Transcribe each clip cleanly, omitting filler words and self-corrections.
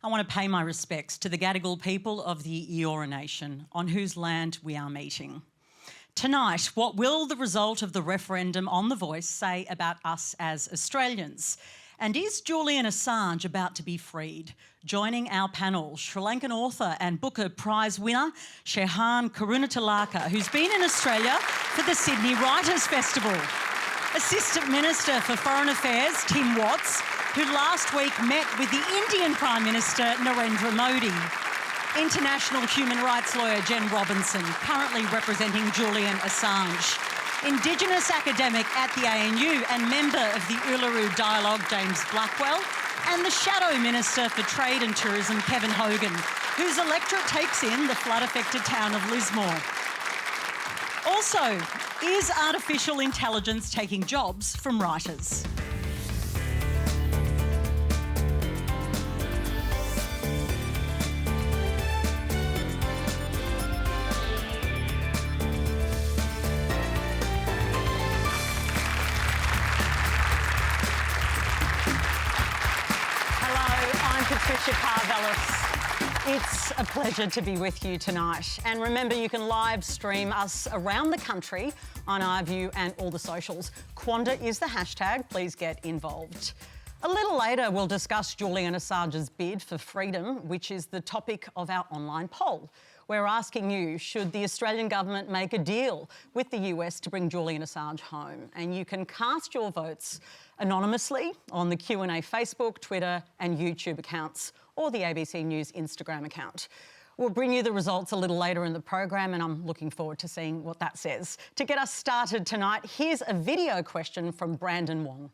I want to pay my respects to the Gadigal people of the Eora Nation, on whose land we are meeting. Tonight, what will the result of the referendum on The Voice say about us as Australians? And is Julian Assange about to be freed? Joining our panel, Sri Lankan author and Booker Prize winner, Shehan Karunatilaka, who's been in Australia for the Sydney Writers' Festival. Assistant Minister for Foreign Affairs, Tim Watts, who last week met with the Indian Prime Minister, Narendra Modi. International human rights lawyer, Jen Robinson, currently representing Julian Assange. Indigenous academic at the ANU and member of the Uluru Dialogue, James Blackwell, and the Shadow Minister for Trade and Tourism, Kevin Hogan, whose electorate takes in the flood-affected town of Lismore. Also, is artificial intelligence taking jobs from writers? It's a pleasure to be with you tonight. And remember, you can live stream us around the country on iView and all the socials. Quanda is the hashtag. Please get involved. A little later, we'll discuss Julian Assange's bid for freedom, which is the topic of our online poll. We're asking you, should the Australian government make a deal with the US to bring Julian Assange home? And you can cast your votes anonymously on the Q+A Facebook, Twitter and YouTube accounts, or the ABC News Instagram account. We'll bring you the results a little later in the program, and I'm looking forward to seeing what that says. To get us started tonight, here's a video question from Brandon Wong.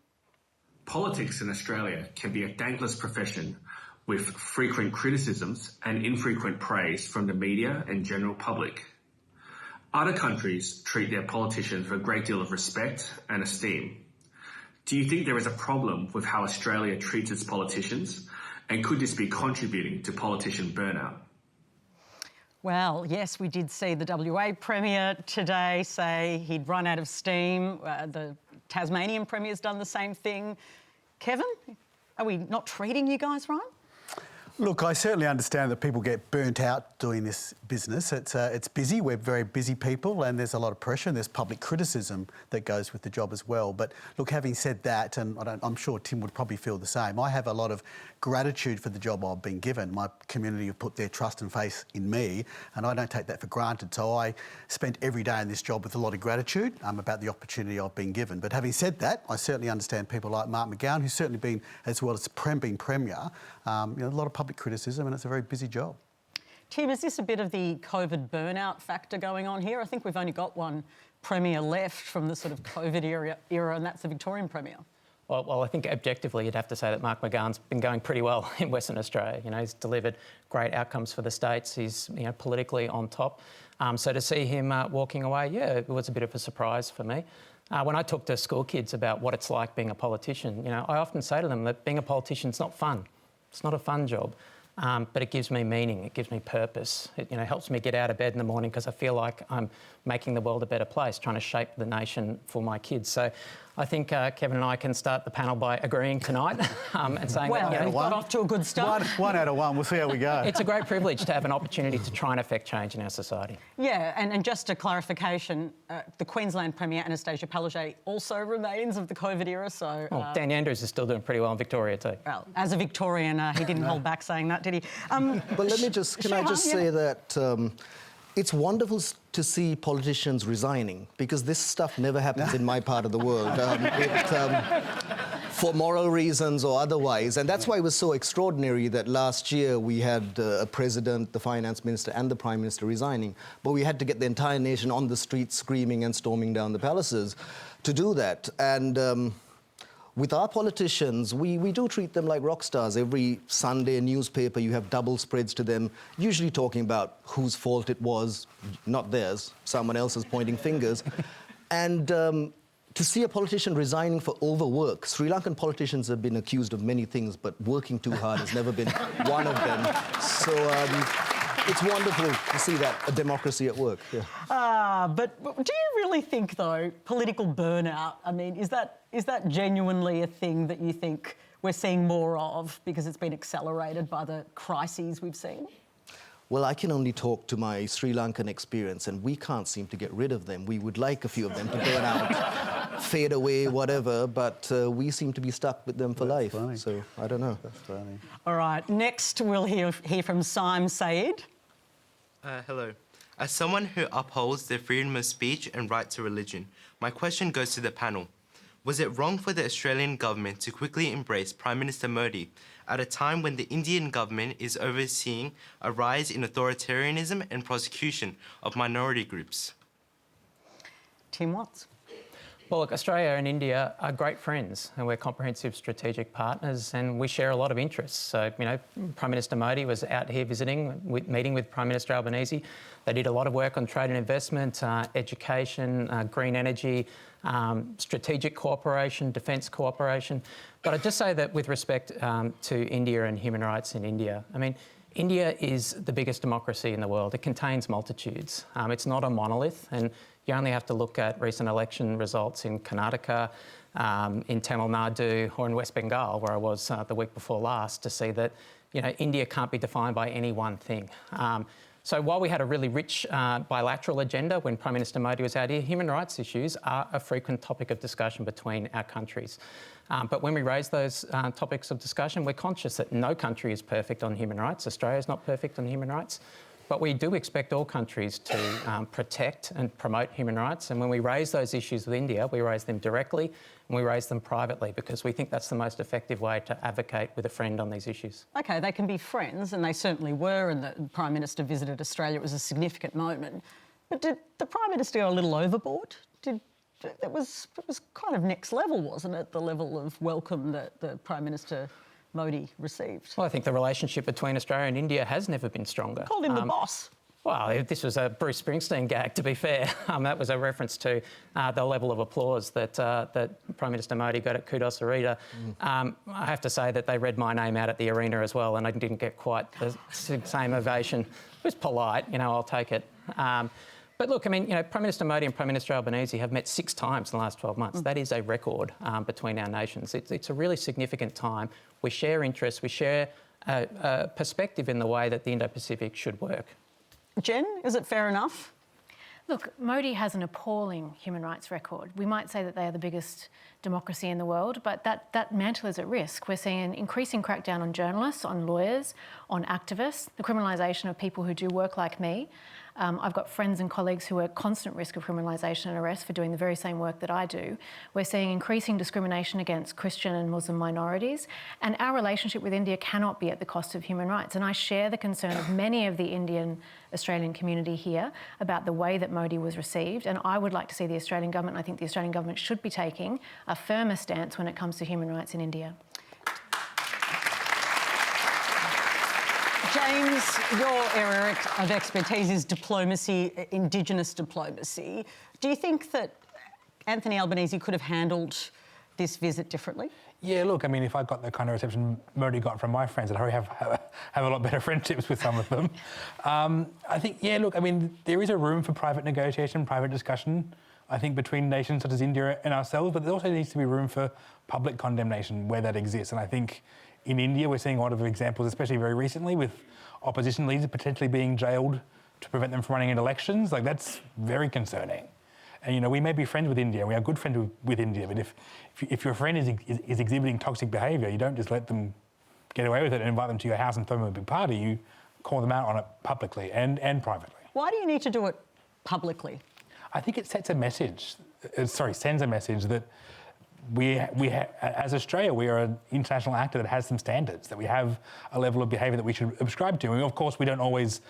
Politics in Australia can be a thankless profession with frequent criticisms and infrequent praise from the media and general public. Other countries treat their politicians with a great deal of respect and esteem. Do you think there is a problem with how Australia treats its politicians? And could this be contributing to politician burnout? Well, yes, we did see the WA Premier today say he'd run out of steam. The Tasmanian Premier's done the same thing. Kevin, are we not treating you guys right? Look, I certainly understand that people get burnt out doing this business. It's busy. We're very busy people, and there's a lot of pressure, and there's public criticism that goes with the job as well. But look, having said that, and I'm sure Tim would probably feel the same, I have a lot of gratitude for the job I've been given. My community have put their trust and faith in me, and I don't take that for granted. So I spent every day in this job with a lot of gratitude about the opportunity I've been given. But having said that, I certainly understand people like Mark McGOWAN, who's certainly been, as well as being Premier, a lot of public criticism, and it's a very busy job. Tim, is this a bit of the COVID burnout factor going on here? I think we've only got one Premier left from the sort of COVID era, and that's the Victorian Premier. Well, I think objectively you'd have to say that Mark McGowan's been going pretty well in Western Australia. You know, he's delivered great outcomes for the states. He's, politically on top. So to see him walking away, yeah, it was a bit of a surprise for me. When I talk to school kids about what it's like being a politician, I often say to them that being a politician's not fun. It's not a fun job, but it gives me meaning, it gives me purpose. It helps me get out of bed in the morning because I feel like I'm making the world a better place, trying to shape the nation for my kids. So I think Kevin and I can start the panel by agreeing tonight and saying well, that... we've got off to a good start. One out of one. We'll see how we go. It's a great privilege to have an opportunity to try and affect change in our society. Yeah, and just a clarification, the Queensland Premier, Anastasia Palaszczuk, also remains of the COVID era, so... Dan Andrews is still doing pretty well in Victoria too. Well, as a Victorian, he didn't hold back saying that, did he? But let me just... Can I just say that... it's wonderful to see politicians resigning, because this stuff never happens in my part of the world, for moral reasons or otherwise. And that's why it was so extraordinary that last year we had a president, the finance minister and the prime minister resigning. But we had to get the entire nation on the streets screaming and storming down the palaces to do that. And with our politicians, we do treat them like rock stars. Every Sunday newspaper, you have double spreads to them, usually talking about whose fault it was, not theirs. Someone else is pointing fingers. And to see a politician resigning for overwork, Sri Lankan politicians have been accused of many things, but working too hard has never been one of them. So it's wonderful to see that, a democracy at work. Yeah. But do you really think, though, political burnout, I mean, is that genuinely a thing that you think we're seeing more of because it's been accelerated by the crises we've seen? Well, I can only talk to my Sri Lankan experience, and we can't seem to get rid of them. We would like a few of them to burn out, fade away, whatever, but we seem to be stuck with them for life. Funny. So, I don't know. That's funny. All right, next we'll hear from Saim Saeed. Hello. As someone who upholds the freedom of speech and right to religion, my question goes to the panel. Was it wrong for the Australian government to quickly embrace Prime Minister Modi at a time when the Indian government is overseeing a rise in authoritarianism and prosecution of minority groups? Tim Watts. Well, look, Australia and India are great friends and we're comprehensive strategic partners and we share a lot of interests. So, you know, Prime Minister Modi was out here visiting, meeting with Prime Minister Albanese. They did a lot of work on trade and investment, education, green energy, strategic cooperation, defence cooperation. But I'd just say that with respect to India and human rights in India, I mean, India is the biggest democracy in the world. It contains multitudes. It's not a monolith, and you only have to look at recent election results in Karnataka, in Tamil Nadu, or in West Bengal, where I was the week before last, to see that, you know, India can't be defined by any one thing. So while we had a really rich bilateral agenda when Prime Minister Modi was out here, human rights issues are a frequent topic of discussion between our countries. But when we raise those topics of discussion, we're conscious that no country is perfect on human rights. Australia is not perfect on human rights. But we do expect all countries to protect and promote human rights. And when we raise those issues with India, we raise them directly and we raise them privately because we think that's the most effective way to advocate with a friend on these issues. OK, they can be friends, and they certainly were, and the Prime Minister visited Australia. It was a significant moment. But did the Prime Minister go a little overboard? It was kind of next level, wasn't it, the level of welcome that the Prime Minister Modi received? Well, I think the relationship between Australia and India has never been stronger. Called him the boss. Well, this was a Bruce Springsteen gag, to be fair. That was a reference to the level of applause that Prime Minister Modi got at Kudos Arena. I have to say that they read my name out at the arena as well, and I didn't get quite the same ovation. It was polite, you know, I'll take it. But look, I mean, you know, Prime Minister Modi and Prime Minister Albanese have met 6 times in the last 12 months. That is a record between our nations. It's a really significant time. We share interests, we share a perspective in the way that the Indo-Pacific should work. Jen, is it fair enough? Look, Modi has an appalling human rights record. We might say that they are the biggest democracy in the world, but that mantle is at risk. We're seeing an increasing crackdown on journalists, on lawyers, on activists, the criminalisation of people who do work like me. I've got friends and colleagues who are at constant risk of criminalisation and arrest for doing the very same work that I do. We're seeing increasing discrimination against Christian and Muslim minorities, and our relationship with India cannot be at the cost of human rights. And I share the concern of many of the Indian Australian community here about the way that Modi was received, and I would like to see the Australian government, and I think the Australian government should be taking a firmer stance when it comes to human rights in India. James, your area of expertise is diplomacy, Indigenous diplomacy. Do you think that Anthony Albanese could have handled this visit differently? Yeah, look, I mean, if I got the kind of reception Modi got from my friends, I'd probably have a lot better friendships with some of them. I think, yeah, look, I mean, there is a room for private negotiation, private discussion, I think, between nations such as India and ourselves, but there also needs to be room for public condemnation where that exists. And I think in India, we're seeing a lot of examples, especially very recently, with opposition leaders potentially being jailed to prevent them from running in elections. Like, that's very concerning. And, you know, we may be friends with India, we are good friends with India, but if your friend is exhibiting toxic behaviour, you don't just let them get away with it and invite them to your house and throw them a big party. You call them out on it publicly and privately. Why do you need to do it publicly? I think it sends a message that as Australia, we are an international actor that has some standards, that we have a level of behaviour that we should ascribe to. And of course, we don't always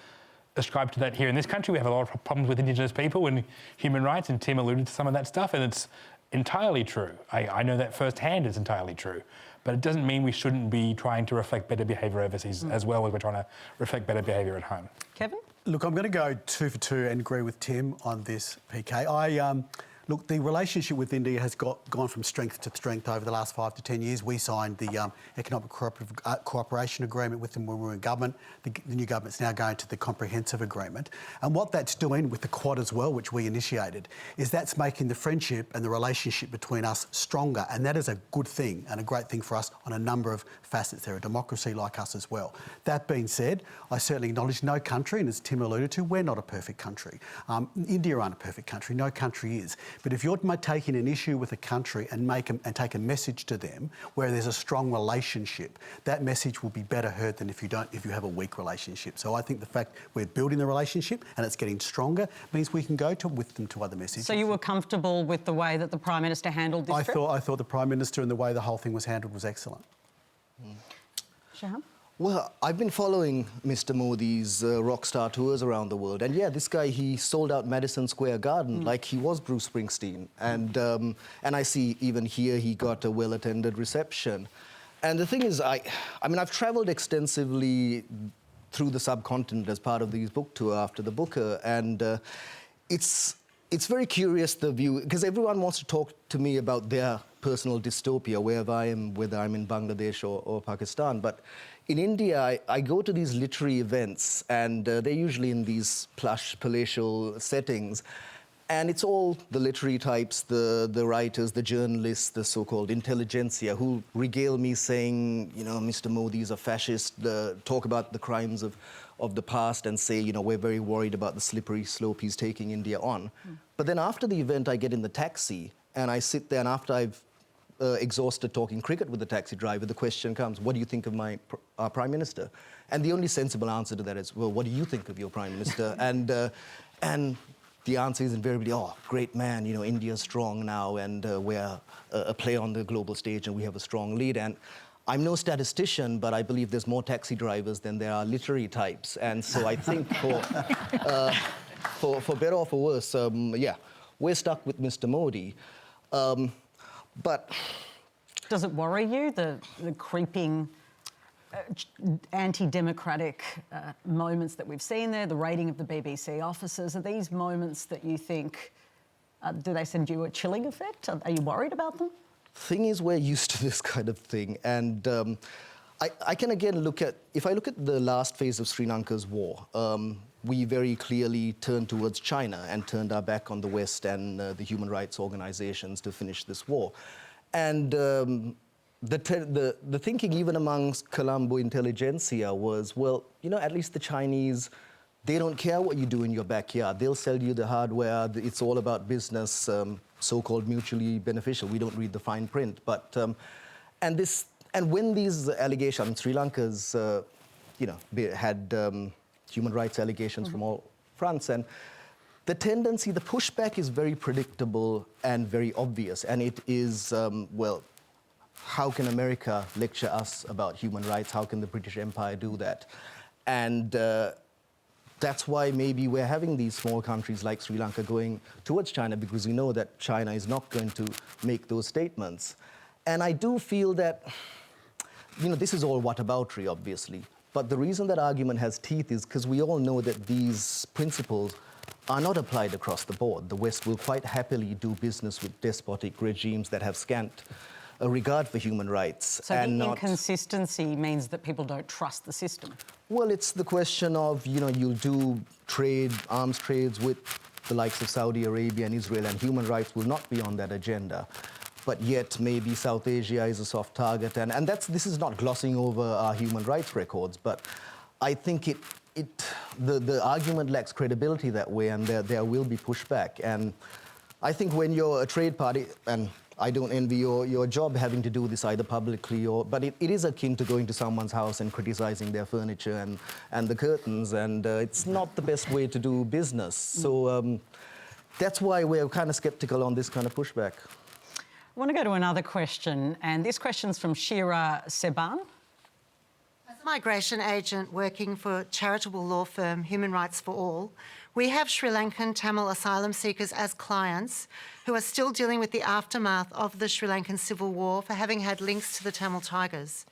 ascribe to that here in this country. We have a lot of problems with Indigenous people and human rights, and Tim alluded to some of that stuff, and it's entirely true. I know that firsthand, it's entirely true. But it doesn't mean we shouldn't be trying to reflect better behaviour overseas as well as we're trying to reflect better behaviour at home. Kevin? Look, I'm going to go 2 for 2 and agree with Tim on this, PK. Look, the relationship with India has gone from strength to strength over the last 5 to 10 years. We signed the Economic Cooperation Agreement with them when we were in government. The new government's now going to the Comprehensive Agreement. And what that's doing with the Quad as well, which we initiated, is that's making the friendship and the relationship between us stronger. And that is a good thing and a great thing for us on a number of facets. They're a democracy like us as well. That being said, I certainly acknowledge no country, and as Tim alluded to, we're not a perfect country. India aren't a perfect country. No country is. But if you're taking an issue with a country and take a message to them where there's a strong relationship, that message will be better heard than if you have a weak relationship. So I think the fact we're building the relationship and it's getting stronger means we can go with them to other messages. So you were comfortable with the way that the Prime Minister handled this trip? I thought the Prime Minister and the way the whole thing was handled was excellent. Shehan? Well, I've been following Mr. Modi's rockstar tours around the world, and yeah, this guy, he sold out Madison Square Garden like he was Bruce Springsteen, and I see even here he got a well-attended reception. And the thing is, I mean, I've travelled extensively through the subcontinent as part of these book tour after the Booker, and it's very curious, the view, because everyone wants to talk to me about their personal dystopia, wherever I am, whether I'm in Bangladesh or Pakistan. But in India, I go to these literary events, and they're usually in these plush, palatial settings. And it's all the literary types, the writers, the journalists, the so-called intelligentsia, who regale me saying, you know, Mr. Modi is a fascist, talk about the crimes of the past and say, you know, we're very worried about the slippery slope he's taking India on. But then after the event, I get in the taxi, and I sit there, and after I've exhausted talking cricket with the taxi driver, the question comes, what do you think of our Prime Minister? And the only sensible answer to that is, well, what do you think of your Prime Minister? And the answer is invariably, oh, great man, you know, India's strong now, and we're a player on the global stage, and we have a strong lead. And I'm no statistician, but I believe there's more taxi drivers than there are literary types. And so I think for better or for worse, yeah, we're stuck with Mr. Modi. But does it worry you, the creeping anti-democratic moments that we've seen there, the raiding of the BBC offices? Are these moments that you think, do they send you a chilling effect? Are you worried about them? Thing is, we're used to this kind of thing. And I can again look at, if I look at the last phase of Sri Lanka's war, we very clearly turned towards China and turned our back on the West and the human rights organizations to finish this war. And the thinking even amongst Colombo intelligentsia was, well, you know, at least the Chinese, they don't care what you do in your backyard. They'll sell you the hardware. It's all about business, so-called mutually beneficial. We don't read the fine print. But, and when these allegations, Sri Lanka's, you know, had human rights allegations from all fronts, and the tendency, the pushback is very predictable and very obvious, and it is, well, how can America lecture us about human rights? How can the British Empire do that? And that's why maybe we're having these small countries like Sri Lanka going towards China, because we know that China is not going to make those statements. And I do feel that, you know, this is all whataboutery, obviously. But the reason that argument has teeth is because we all know that these principles are not applied across the board. The West will quite happily do business with despotic regimes that have scant regard for human rights. So the inconsistency means that people don't trust the system? Well, it's the question of, you know, you'll do trade, arms trades with the likes of Saudi Arabia and Israel, and human rights will not be on that agenda. But yet maybe South Asia is a soft target. And this is not glossing over our human rights records, but I think the argument lacks credibility that way, and there will be pushback. And I think when you're a trade party, and I don't envy your job having to do this either publicly but it is akin to going to someone's house and criticizing their furniture and the curtains, and it's not the best way to do business. So that's why we're kind of skeptical on this kind of pushback. I want to go to another question, and this question's from Shira Seban. As a migration agent working for charitable law firm Human Rights for All, we have Sri Lankan Tamil asylum seekers as clients who are still dealing with the aftermath of the Sri Lankan civil war for having had links to the Tamil Tigers.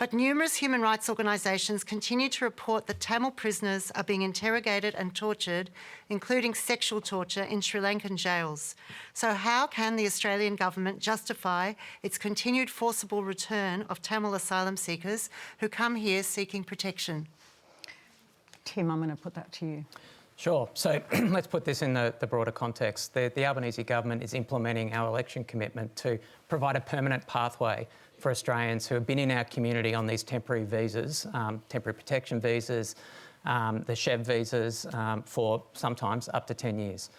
But numerous human rights organisations continue to report that Tamil prisoners are being interrogated and tortured, including sexual torture, in Sri Lankan jails. So how can the Australian government justify its continued forcible return of Tamil asylum seekers who come here seeking protection? Tim, I'm going to put that to you. Sure. So let's put this in the broader context. The Albanese government is implementing our election commitment to provide a permanent pathway for Australians who have been in our community on these temporary visas, temporary protection visas, the SHEV visas, for sometimes up to 10 years.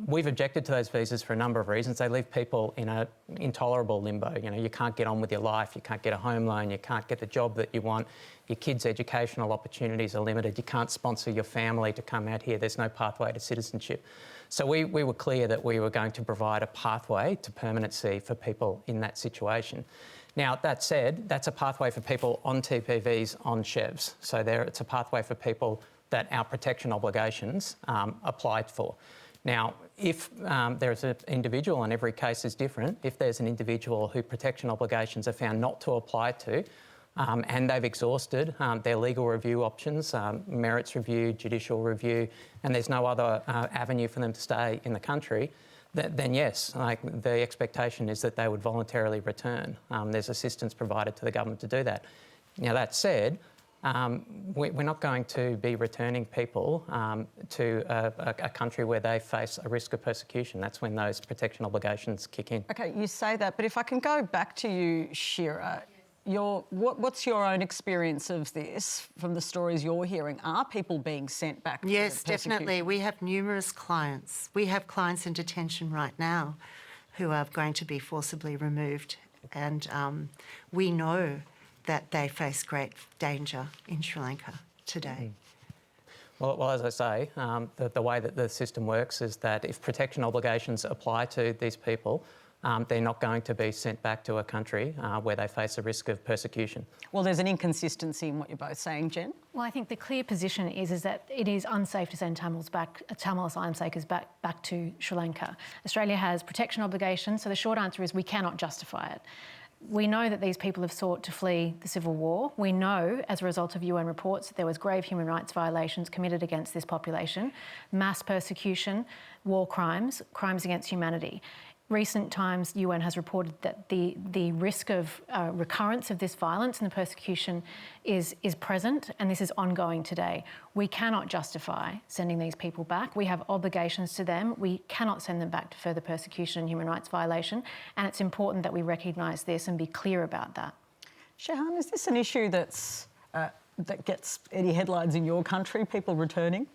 We've objected to those visas for a number of reasons. They leave people in an intolerable limbo. You know, you can't get on with your life, you can't get a home loan, you can't get the job that you want, your kids' educational opportunities are limited, you can't sponsor your family to come out here, there's no pathway to citizenship. So we were clear that we were going to provide a pathway to permanency for people in that situation. Now, that said, that's a pathway for people on TPVs, on SHEVs. So it's a pathway for people that our protection obligations applied for. Now, if there's an individual, and every case is different, if there's an individual who protection obligations are found not to apply to, and they've exhausted their legal review options, merits review, judicial review, and there's no other avenue for them to stay in the country, then yes, the expectation is that they would voluntarily return. There's assistance provided to the government to do that. Now, that said, we're not going to be returning people to a country where they face a risk of persecution. That's when those protection obligations kick in. OK, you say that, but if I can go back to you, Shira, what's your own experience of this from the stories you're hearing? Are people being sent back? Yes, definitely. We have numerous clients. We have clients in detention right now who are going to be forcibly removed, and we know that they face great danger in Sri Lanka today. Well, as I say, the way that the system works is that if protection obligations apply to these people, they're not going to be sent back to a country where they face a risk of persecution. Well, there's an inconsistency in what you're both saying, Jen. Well, I think the clear position is that it is unsafe to send Tamil asylum seekers back to Sri Lanka. Australia has protection obligations, so the short answer is we cannot justify it. We know that these people have sought to flee the civil war. We know, as a result of UN reports, that there was grave human rights violations committed against this population, mass persecution, war crimes, crimes against humanity. Recent times, UN has reported that the risk of recurrence of this violence and the persecution is present, and this is ongoing today. We cannot justify sending these people back. We have obligations to them. We cannot send them back to further persecution and human rights violation, and it's important that we recognise this and be clear about that. Shehan, is this an issue that gets any headlines in your country, people returning?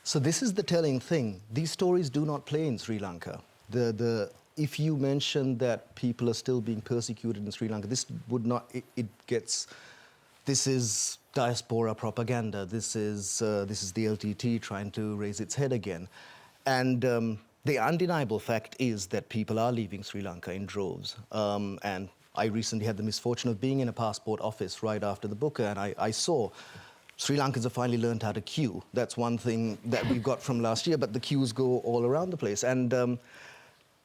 So this is the telling thing. These stories do not play in Sri Lanka. If you mention that people are still being persecuted in Sri Lanka, this would not. This is diaspora propaganda. This is the LTT trying to raise its head again, and the undeniable fact is that people are leaving Sri Lanka in droves. And I recently had the misfortune of being in a passport office right after the book, and I saw Sri Lankans have finally learned how to queue. That's one thing that we got from last year, but the queues go all around the place. And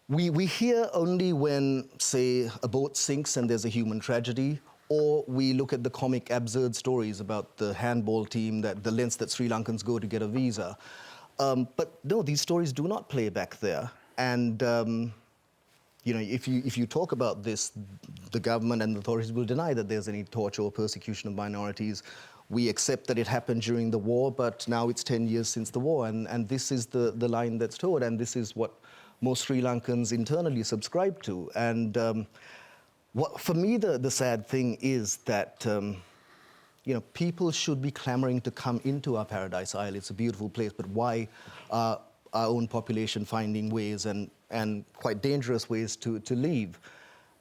we hear only when, say, a boat sinks and there's a human tragedy, or we look at the comic, absurd stories about the handball team, the lengths that Sri Lankans go to get a visa. But no, these stories do not play back there. And you know, if you talk about this, the government and the authorities will deny that there's any torture or persecution of minorities. We accept that it happened during the war, but now it's 10 years since the war, and this is the line that's towed, and this is what most Sri Lankans internally subscribe to. And for me, the sad thing is that you know, people should be clamoring to come into our paradise isle. It's a beautiful place, but why are our own population finding ways and quite dangerous ways to leave?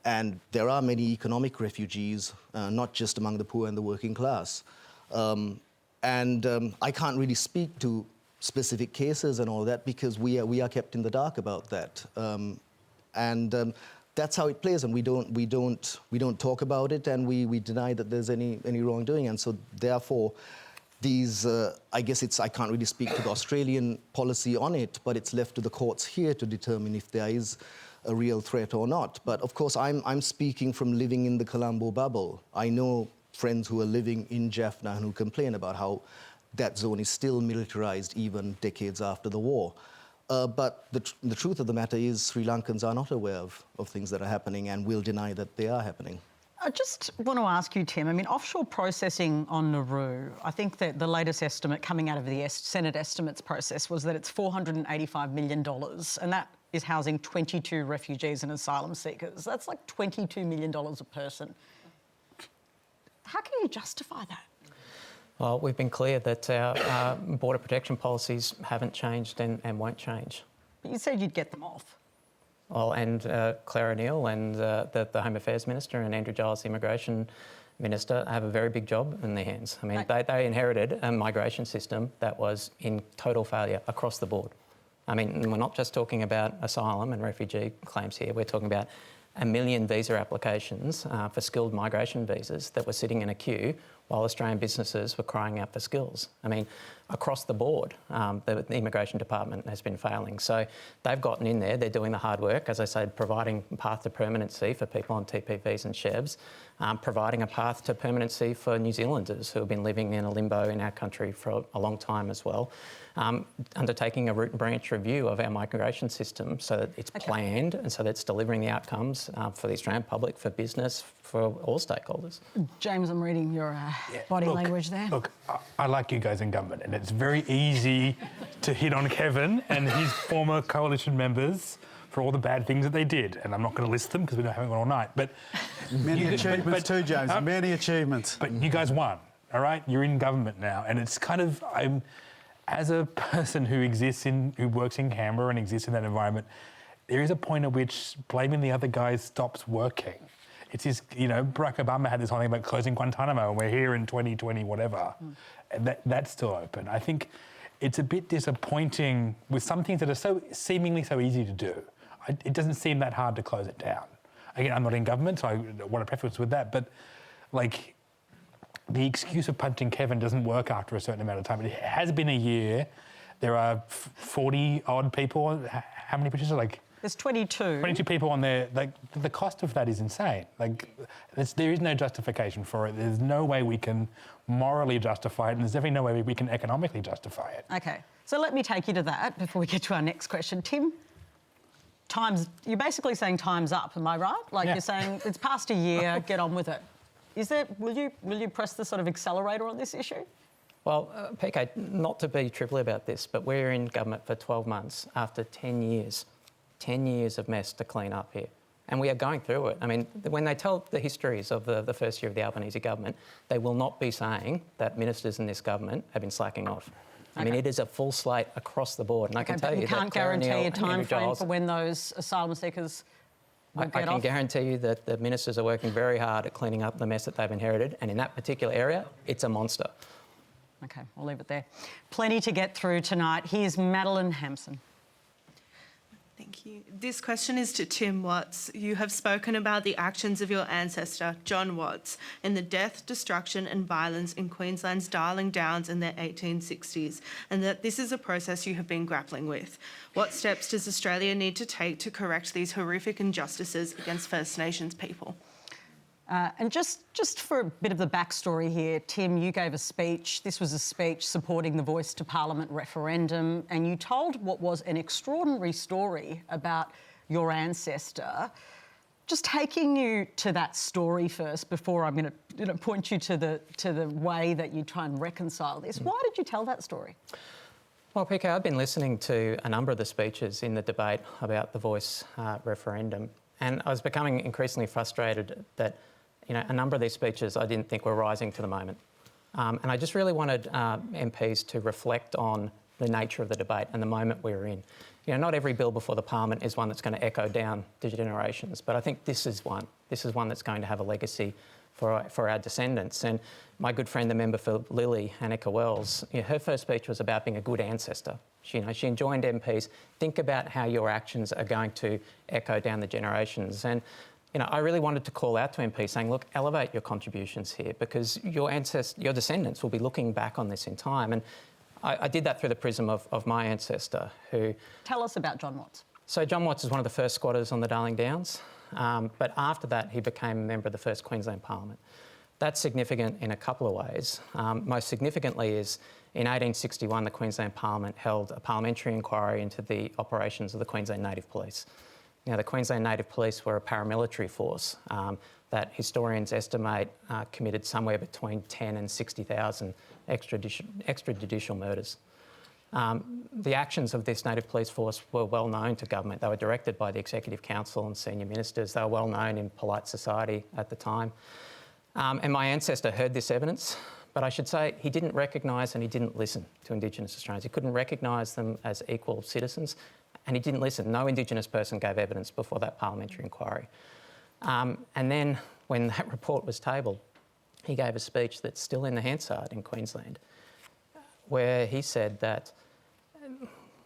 And there are many economic refugees, not just among the poor and the working class. I can't really speak to specific cases and all that because we are kept in the dark about that. That's how it plays, and we don't talk about it, and we deny that there's any wrongdoing. And so therefore, these I guess I can't really speak to the Australian policy on it, but it's left to the courts here to determine if there is a real threat or not. But of course, I'm speaking from living in the Colombo bubble. I know friends who are living in Jaffna and who complain about how that zone is still militarized even decades after the war. But the truth of the matter is Sri Lankans are not aware of things that are happening and will deny that they are happening. I just want to ask you, Tim, I mean, offshore processing on Nauru, I think that the latest estimate coming out of the Senate estimates process was that it's $485 million, and that is housing 22 refugees and asylum seekers. That's like $22 million a person. How can you justify that? Well, we've been clear that our border protection policies haven't changed and won't change. But you said you'd get them off. Well, and Claire O'Neill and the Home Affairs Minister and Andrew Giles, the Immigration Minister, have a very big job in their hands. I mean, they inherited a migration system that was in total failure across the board. I mean, we're not just talking about asylum and refugee claims here. We're talking about 1 million visa applications for skilled migration visas that were sitting in a queue while Australian businesses were crying out for skills. I mean, across the board, the Immigration Department has been failing. So they've gotten in there, they're doing the hard work, as I said, providing a path to permanency for people on TPVs and SHEVs, providing a path to permanency for New Zealanders who have been living in a limbo in our country for a long time as well. Undertaking a root and branch review of our migration system so that it's planned and so that it's delivering the outcomes for the Australian public, for business, for all stakeholders. James, I'm reading your body language there. Look, I like you guys in government, and it's very easy to hit on Kevin and his former coalition members for all the bad things that they did. And I'm not going to list them because we're not having one all night. But many achievements too, James. Many achievements. But you guys won, all right? You're in government now, and it's kind of as a person who works in Canberra and exists in that environment, there is a point at which blaming the other guys stops working. It's his, Barack Obama had this whole thing about closing Guantanamo, and we're here in 2020, whatever. And that's still open. I think it's a bit disappointing with some things that are seemingly so easy to do. It doesn't seem that hard to close it down. Again, I'm not in government, so I want to preface with that, but the excuse of punching Kevin doesn't work after a certain amount of time. It has been a year. There are 40-odd people. How many petitions? There's 22. 22 people on there. The cost of that is insane. There is no justification for it. There's no way we can morally justify it, and there's definitely no way we can economically justify it. OK, so let me take you to that before we get to our next question. Tim, you're basically saying time's up, am I right? You're saying it's past a year, get on with it. Will you press the sort of accelerator on this issue? Well, PK, not to be trivial about this, but we're in government for 12 months after 10 years. 10 years of mess to clean up here. And we are going through it. I mean, when they tell the histories of the first year of the Albanese government, they will not be saying that ministers in this government have been slacking off. I mean, it is a full slate across the board. And I can tell you that... You can't guarantee a time frame for when those asylum seekers will get off? I can guarantee you that the ministers are working very hard at cleaning up the mess that they've inherited. And in that particular area, it's a monster. OK, we'll leave it there. Plenty to get through tonight. Here's Madeline Hampson. Thank you. This question is to Tim Watts. You have spoken about the actions of your ancestor, John Watts, and the death, destruction and violence in Queensland's Darling Downs in the 1860s, and that this is a process you have been grappling with. What steps does Australia need to take to correct these horrific injustices against First Nations people? And just for a bit of the backstory here, Tim, you gave a speech. This was a speech supporting the Voice to Parliament referendum, and you told what was an extraordinary story about your ancestor. Just taking you to that story first before I'm going to point you to the way that you try and reconcile this. Why did you tell that story? Well, PK, I've been listening to a number of the speeches in the debate about the Voice referendum, and I was becoming increasingly frustrated that a number of these speeches I didn't think were rising to the moment. And I just really wanted MPs to reflect on the nature of the debate and the moment we were in. Not every bill before the Parliament is one that's going to echo down the generations, but I think this is one. This is one that's going to have a legacy for our descendants. And my good friend, the member for Lily, Annika Wells, her first speech was about being a good ancestor. She enjoined MPs, think about how your actions are going to echo down the generations. And I really wanted to call out to MPs saying, look, elevate your contributions here because your descendants will be looking back on this in time. And I did that through the prism of my ancestor who... Tell us about John Watts. So John Watts is one of the first squatters on the Darling Downs, but after that he became a member of the first Queensland Parliament. That's significant in a couple of ways. Most significantly is in 1861, the Queensland Parliament held a parliamentary inquiry into the operations of the Queensland Native Police. Now, the Queensland Native Police were a paramilitary force that historians estimate committed somewhere between 10 and 60,000 extrajudicial murders. The actions of this Native Police force were well known to government. They were directed by the Executive Council and senior ministers. They were well known in polite society at the time. And my ancestor heard this evidence, but I should say he didn't recognise and he didn't listen to Indigenous Australians. He couldn't recognise them as equal citizens, and he didn't listen. No Indigenous person gave evidence before that parliamentary inquiry. And then when that report was tabled, he gave a speech that's still in the Hansard in Queensland, where he said that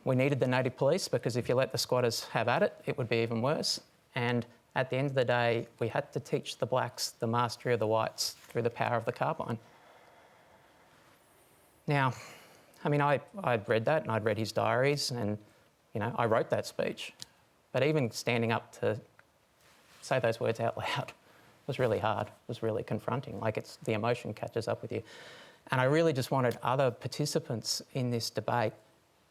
we needed the Native Police because if you let the squatters have at it, it would be even worse. And at the end of the day, we had to teach the blacks the mastery of the whites through the power of the carbine. Now, I mean, I'd read that and I'd read his diaries and, you know, I wrote that speech. But even standing up to say those words out loud was really hard, was really confronting. Like, it's the emotion catches up with you. And I really just wanted other participants in this debate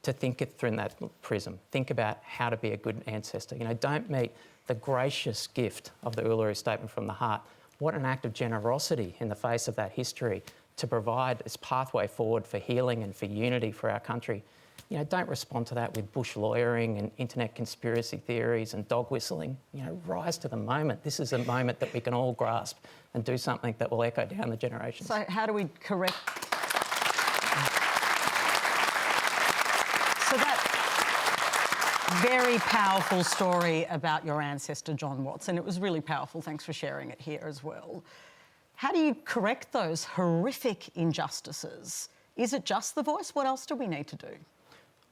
to think it through that prism. Think about how to be a good ancestor. You know, don't meet the gracious gift of the Uluru Statement from the Heart. What an act of generosity in the face of that history to provide this pathway forward for healing and for unity for our country. You know, don't respond to that with bush lawyering and internet conspiracy theories and dog whistling. You know, rise to the moment. This is a moment that we can all grasp and do something that will echo down the generations. So how do we correct... So that very powerful story about your ancestor, John Watts, and it was really powerful. Thanks for sharing it here as well. How do you correct those horrific injustices? Is it just the voice? What else do we need to do?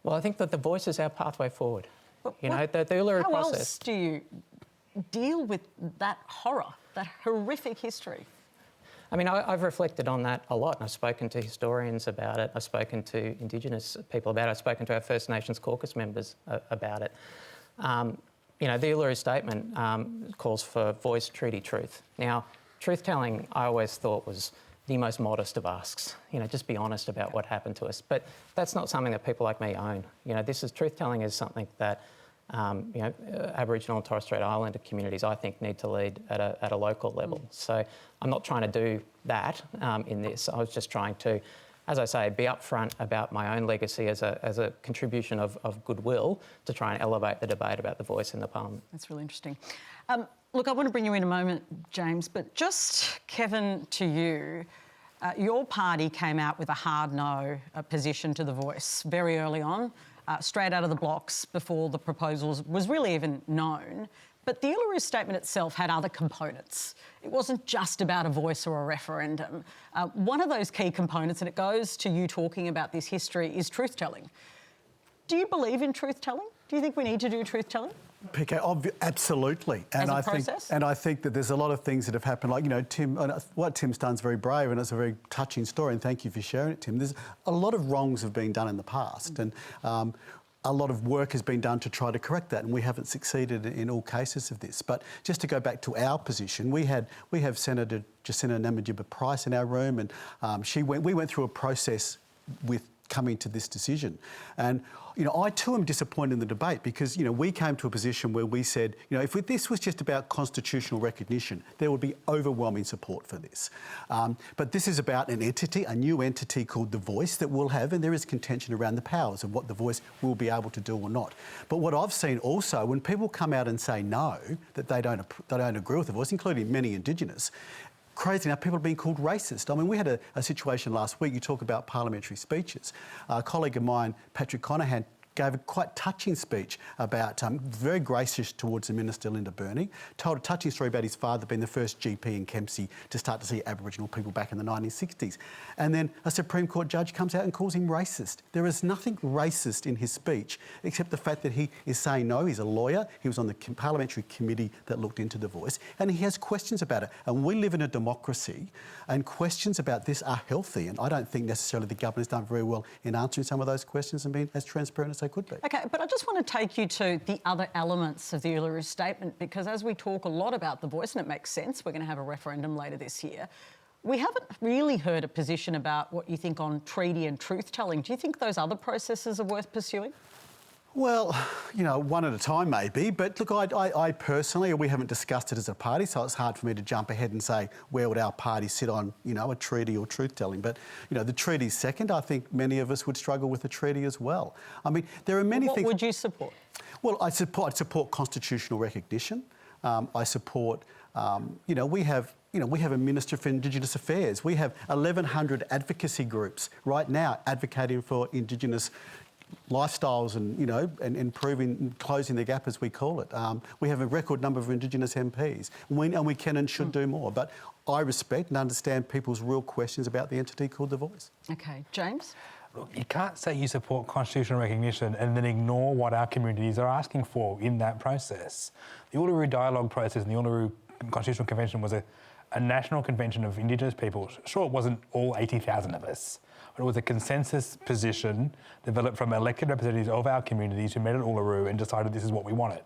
Well, I think that the voice is our pathway forward. But you know, the Uluru process... How else do you deal with that horror, that horrific history? I mean, I've reflected on that a lot. I've spoken to historians about it. I've spoken to Indigenous people about it. I've spoken to our First Nations caucus members about it. You know, the Uluru Statement calls for voice, treaty, truth. Now, truth-telling, I always thought, was the most modest of asks. You know, just be honest about what happened to us. But that's not something that people like me own. You know, truth-telling is something that you know, Aboriginal and Torres Strait Islander communities, I think, need to lead at a local level. So I'm not trying to do that in this. I was just trying to, as I say, be upfront about my own legacy as a contribution of goodwill to try and elevate the debate about the voice in the Parliament. That's really interesting. Look, I want to bring you in a moment, James, but just, Kevin, to you, your party came out with a hard no position to the voice very early on. Straight out of the blocks before the proposals was really even known. But the Uluru Statement itself had other components. It wasn't just about a voice or a referendum. One of those key components, and it goes to you talking about this history, is truth-telling. Do you believe in truth-telling? Do you think we need to do truth-telling? PK, absolutely. And I think that there's a lot of things that have happened, like, you know, Tim, what Tim's done is very brave and it's a very touching story, and thank you for sharing it, Tim. There's a lot of wrongs have been done in the past, and a lot of work has been done to try to correct that, and we haven't succeeded in all cases of this. But just to go back to our position, we have Senator Jacinta Namatjira-Price in our room, and we went through a process with coming to this decision. And, you know, I too am disappointed in the debate because, you know, we came to a position where we said, you know, if this was just about constitutional recognition, there would be overwhelming support for this. But this is about an entity, a new entity called The Voice that we'll have, and there is contention around the powers of what The Voice will be able to do or not. But what I've seen also, when people come out and say no, that they don't agree with The Voice, including many Indigenous, crazy now, people are being called racist. I mean, we had a situation last week, you talk about parliamentary speeches. A colleague of mine, Patrick Conahan, gave a quite touching speech about, very gracious towards the Minister, Linda Burney, told a touching story about his father being the first GP in Kempsey to start to see Aboriginal people back in the 1960s. And then a Supreme Court judge comes out and calls him racist. There is nothing racist in his speech except the fact that he is saying no. He's a lawyer. He was on the parliamentary committee that looked into The Voice, and he has questions about it. And we live in a democracy, and questions about this are healthy, and I don't think necessarily the government has done very well in answering some of those questions and being as transparent as they could be. OK, but I just want to take you to the other elements of the Uluru Statement, because as we talk a lot about The Voice, and it makes sense, we're going to have a referendum later this year, We haven't really heard a position about what you think on treaty and truth-telling. Do you think those other processes are worth pursuing? Well, you know, one at a time maybe, but look, I personally, we haven't discussed it as a party, so it's hard for me to jump ahead and say where would our party sit on, you know, a treaty or truth-telling. But, you know, the treaty's second. I think many of us would struggle with the treaty as well. I mean, there are many things... What would you support? Well, I'd support constitutional recognition. I support, you know, we have a Minister for Indigenous Affairs. We have 1,100 advocacy groups right now advocating for Indigenous lifestyles and, you know, and improving, closing the gap, as we call it. We have a record number of Indigenous MPs, and we can and should do more. But I respect and understand people's real questions about the entity called The Voice. OK. James? Look, you can't say you support constitutional recognition and then ignore what our communities are asking for in that process. The Uluru Dialogue process and the Uluru Constitutional Convention was a national convention of Indigenous peoples. Sure, it wasn't all 80,000 of us, but it was a consensus position developed from elected representatives of our communities who met at Uluru and decided this is what we wanted.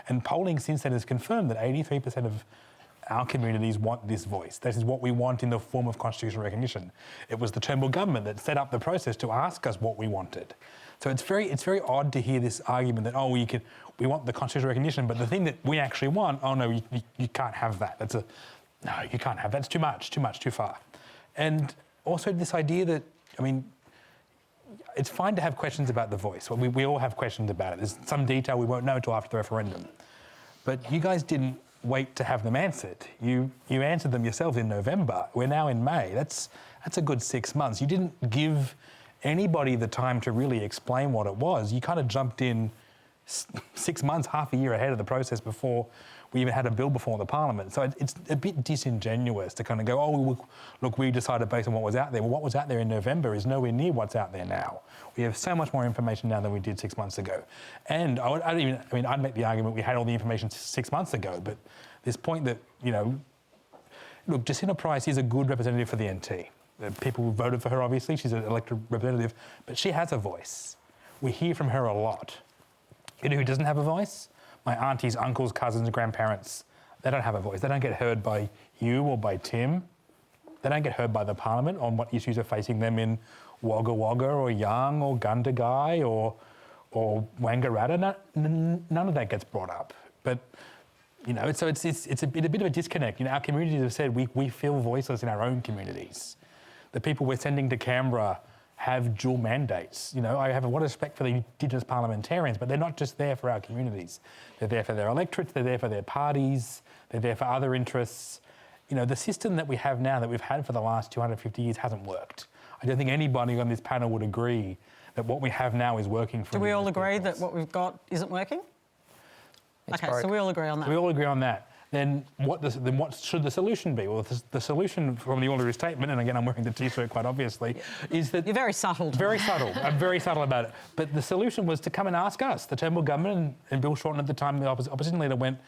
And polling since then has confirmed that 83% of our communities want this voice. This is what we want in the form of constitutional recognition. It was the Turnbull government that set up the process to ask us what we wanted. So it's very odd to hear this argument that, oh, we want the constitutional recognition, but the thing that we actually want, oh no, you can't have that. No, you can't have that. It's too much, too far. And also this idea that, I mean, it's fine to have questions about the voice. Well, we all have questions about it. There's some detail we won't know until after the referendum. But you guys didn't wait to have them answered. You answered them yourselves in November. We're now in May. That's a good 6 months. You didn't give anybody the time to really explain what it was. You kind of jumped in 6 months, half a year ahead of the process before we even had a bill before the Parliament. So it's a bit disingenuous to kind of go, oh, look, we decided based on what was out there. Well, what was out there in November is nowhere near what's out there now. We have so much more information now than we did 6 months ago. And I'd make the argument we had all the information 6 months ago, but this point that, you know, look, Jacinta Price is a good representative for the NT. People voted for her, obviously. She's an elected representative, but she has a voice. We hear from her a lot. You know who doesn't have a voice? My aunties, uncles, cousins, grandparents. They don't have a voice. They don't get heard by you or by Tim. They don't get heard by the Parliament on what issues are facing them in Wagga Wagga or Young or Gundagai or Wangaratta. None of that gets brought up. But, you know, so it's a bit of a disconnect. You know, our communities have said we feel voiceless in our own communities. The people we're sending to Canberra have dual mandates. You know, I have a lot of respect for the Indigenous parliamentarians, but they're not just there for our communities. They're there for their electorates, they're there for their parties, they're there for other interests. You know, the system that we have now, that we've had for the last 250 years, hasn't worked. I don't think anybody on this panel would agree that what we have now is working for. Do we all agree that what we've got isn't working? Okay, so we all agree on that. We all agree on that. Then what should the solution be? Well, the solution from the Uluru Statement, and again I'm wearing the T-shirt quite obviously, is that... You're very subtle. Very subtle. I'm very subtle about it. But the solution was to come and ask us. The Turnbull government and Bill Shorten at the time, the opposition leader, went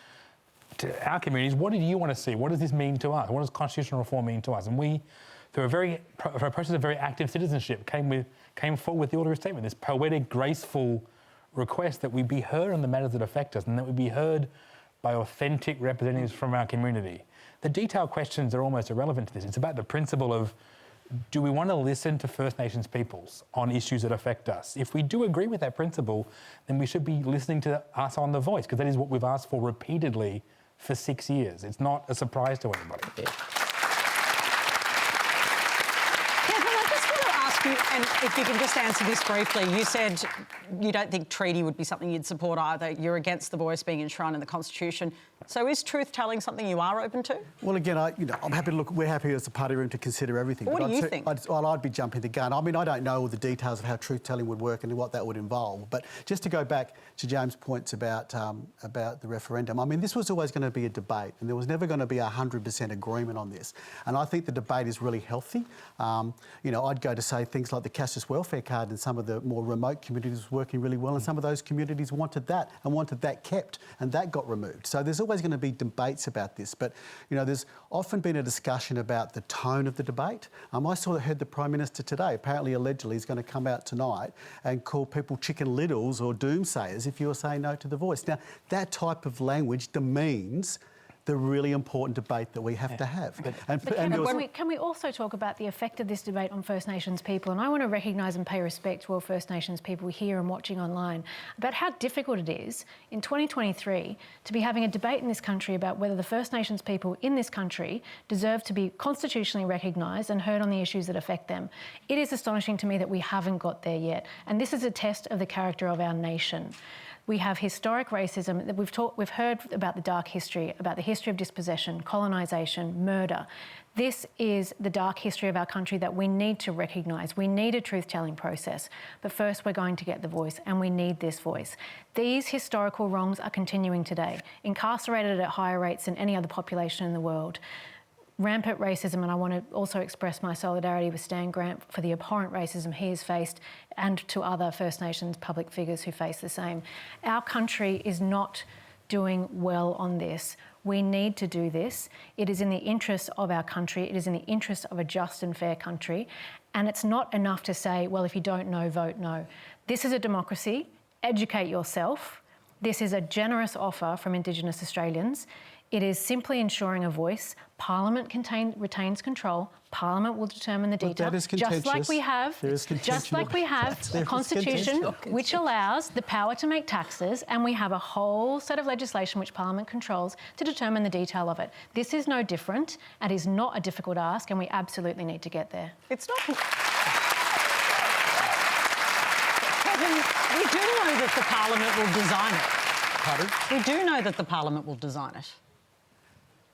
to our communities, what do you want to see? What does this mean to us? What does constitutional reform mean to us? And we, through a process of very active citizenship, came forward with the Uluru Statement, this poetic, graceful request that we be heard on the matters that affect us and that we be heard by authentic representatives from our community. The detailed questions are almost irrelevant to this. It's about the principle of, do we want to listen to First Nations peoples on issues that affect us? If we do agree with that principle, then we should be listening to us on The Voice, because that is what we've asked for repeatedly for 6 years. It's not a surprise to anybody. Yeah. And if you can just answer this briefly, you said you don't think treaty would be something you'd support either. You're against the voice being enshrined in the Constitution. So is truth-telling something you are open to? Well, again, I'm happy to look. We're happy as a party room to consider everything. What do you think? I'd be jumping the gun. I mean, I don't know all the details of how truth-telling would work and what that would involve. But just to go back to James' points about the referendum, I mean, this was always going to be a debate, and there was never going to be 100% agreement on this. And I think the debate is really healthy. You know, I'd go to say things like the cashless welfare card in some of the more remote communities was working really well, and some of those communities wanted that and wanted that kept, and that got removed. So there's always going to be debates about this, but you know, there's often been a discussion about the tone of the debate. I heard the Prime Minister today, apparently allegedly, is going to come out tonight and call people chicken littles or doomsayers if you're saying no to the voice. Now, that type of language demeans the really important debate that we have to have. But can we also talk about the effect of this debate on First Nations people? And I want to recognise and pay respect to all First Nations people here and watching online about how difficult it is in 2023 to be having a debate in this country about whether the First Nations people in this country deserve to be constitutionally recognised and heard on the issues that affect them. It is astonishing to me that we haven't got there yet. And this is a test of the character of our nation. We have historic racism. We've heard about the dark history, about the history of dispossession, colonisation, murder. This is the dark history of our country that we need to recognise. We need a truth-telling process. But first, we're going to get the voice, and we need this voice. These historical wrongs are continuing today, incarcerated at higher rates than any other population in the world. Rampant racism, and I want to also express my solidarity with Stan Grant for the abhorrent racism he has faced, and to other First Nations public figures who face the same. Our country is not doing well on this. We need to do this. It is in the interest of our country. It is in the interest of a just and fair country. And it's not enough to say, well, if you don't know, vote no. This is a democracy. Educate yourself. This is a generous offer from Indigenous Australians. It is simply ensuring a voice. Parliament retains control. Parliament will determine the detail. That is contentious. Just like we have a constitution which allows the power to make taxes, and we have a whole set of legislation which Parliament controls to determine the detail of it. This is no different. It is not a difficult ask, and we absolutely need to get there. It's not. Kevin, we do know that the Parliament will design it. Pardon? We do know that the Parliament will design it.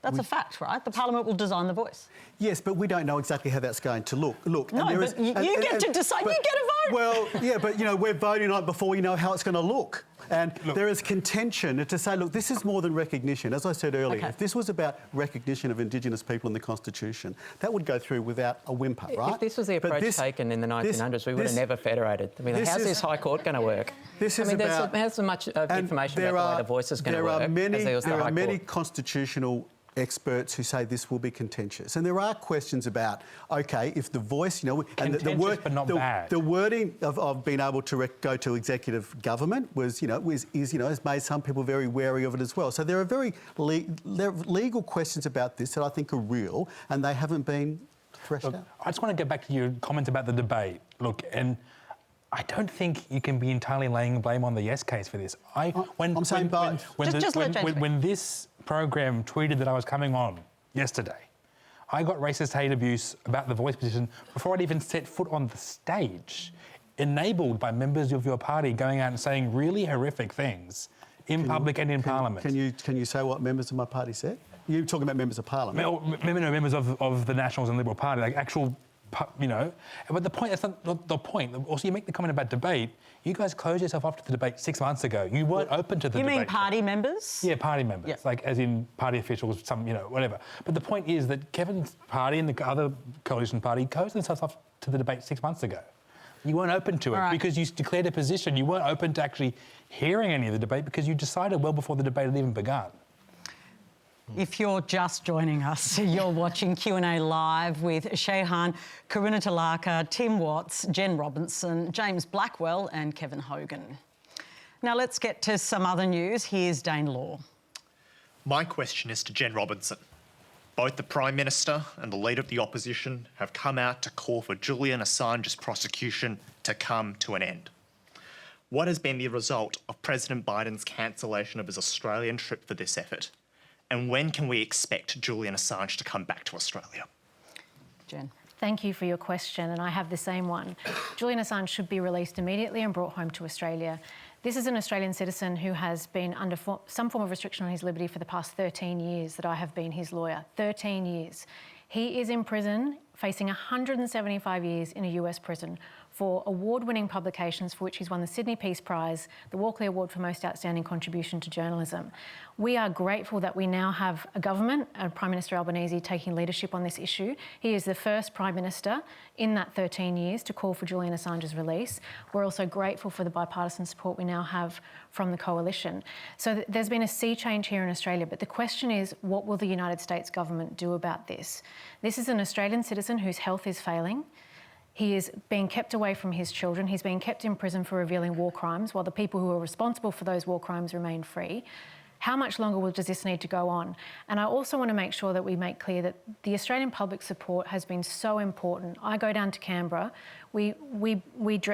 That's a fact, right? The Parliament will design the voice. Yes, but we don't know exactly how that's going to look. No, but you get to decide. You get a vote. Well, yeah, but, you know, we're voting on it before we know how it's going to look. And there is contention to say, look, this is more than recognition. As I said earlier, if this was about recognition of Indigenous people in the Constitution, that would go through without a whimper, right? If this was the approach taken in the 1900s, we would have never federated. I mean, how's this High Court going to work? This is there's so much information about the way the voice is going to work. There are many constitutional experts who say this will be contentious, and there are questions about, okay, if the voice, you know, and the wording of being able to go to executive government was, you know, has made some people very wary of it as well. So there are legal questions about this that I think are real, and they haven't been threshed out. I just want to get back to your comment about the debate. Look, and I don't think you can be entirely laying blame on the Yes case for this. When this program tweeted that I was coming on yesterday, I got racist hate abuse about the voice position before I'd even set foot on the stage, enabled by members of your party going out and saying really horrific things in public and in Parliament. Can you say what members of my party said? You're talking about members of Parliament? Members of the Nationals and Liberal Party, like actual, you know. But the point, that's not the point. Also, you make the comment about debate. You guys closed yourself off to the debate 6 months ago. You weren't open to the debate. You mean party members? Yeah, party members. Like, as in party officials, some, you know, whatever. But the point is that Kevin's party and the other coalition party closed themselves off to the debate 6 months ago. You weren't open to it because you declared a position. You weren't open to actually hearing any of the debate because you decided well before the debate had even begun. If you're just joining us, you're watching Q&A Live with Shehan, Karunatilaka, Tim Watts, Jen Robinson, James Blackwell and Kevin Hogan. Now let's get to some other news. Here's Dane Law. My question is to Jen Robinson. Both the Prime Minister and the Leader of the Opposition have come out to call for Julian Assange's prosecution to come to an end. What has been the result of President Biden's cancellation of his Australian trip for this effort? And when can we expect Julian Assange to come back to Australia? Jen. Thank you for your question, and I have the same one. Julian Assange should be released immediately and brought home to Australia. This is an Australian citizen who has been under some form of restriction on his liberty for the past 13 years that I have been his lawyer. 13 years. He is in prison, facing 175 years in a US prison for award-winning publications for which he's won the Sydney Peace Prize, the Walkley Award for Most Outstanding Contribution to Journalism. We are grateful that we now have a government, Prime Minister Albanese, taking leadership on this issue. He is the first Prime Minister in that 13 years to call for Julian Assange's release. We're also grateful for the bipartisan support we now have from the coalition. So there's been a sea change here in Australia, but the question is, what will the United States government do about this? This is an Australian citizen whose health is failing. He is being kept away from his children. He's being kept in prison for revealing war crimes while the people who are responsible for those war crimes remain free. How much longer does this need to go on? And I also want to make sure that we make clear that the Australian public support has been so important. I go down to Canberra. We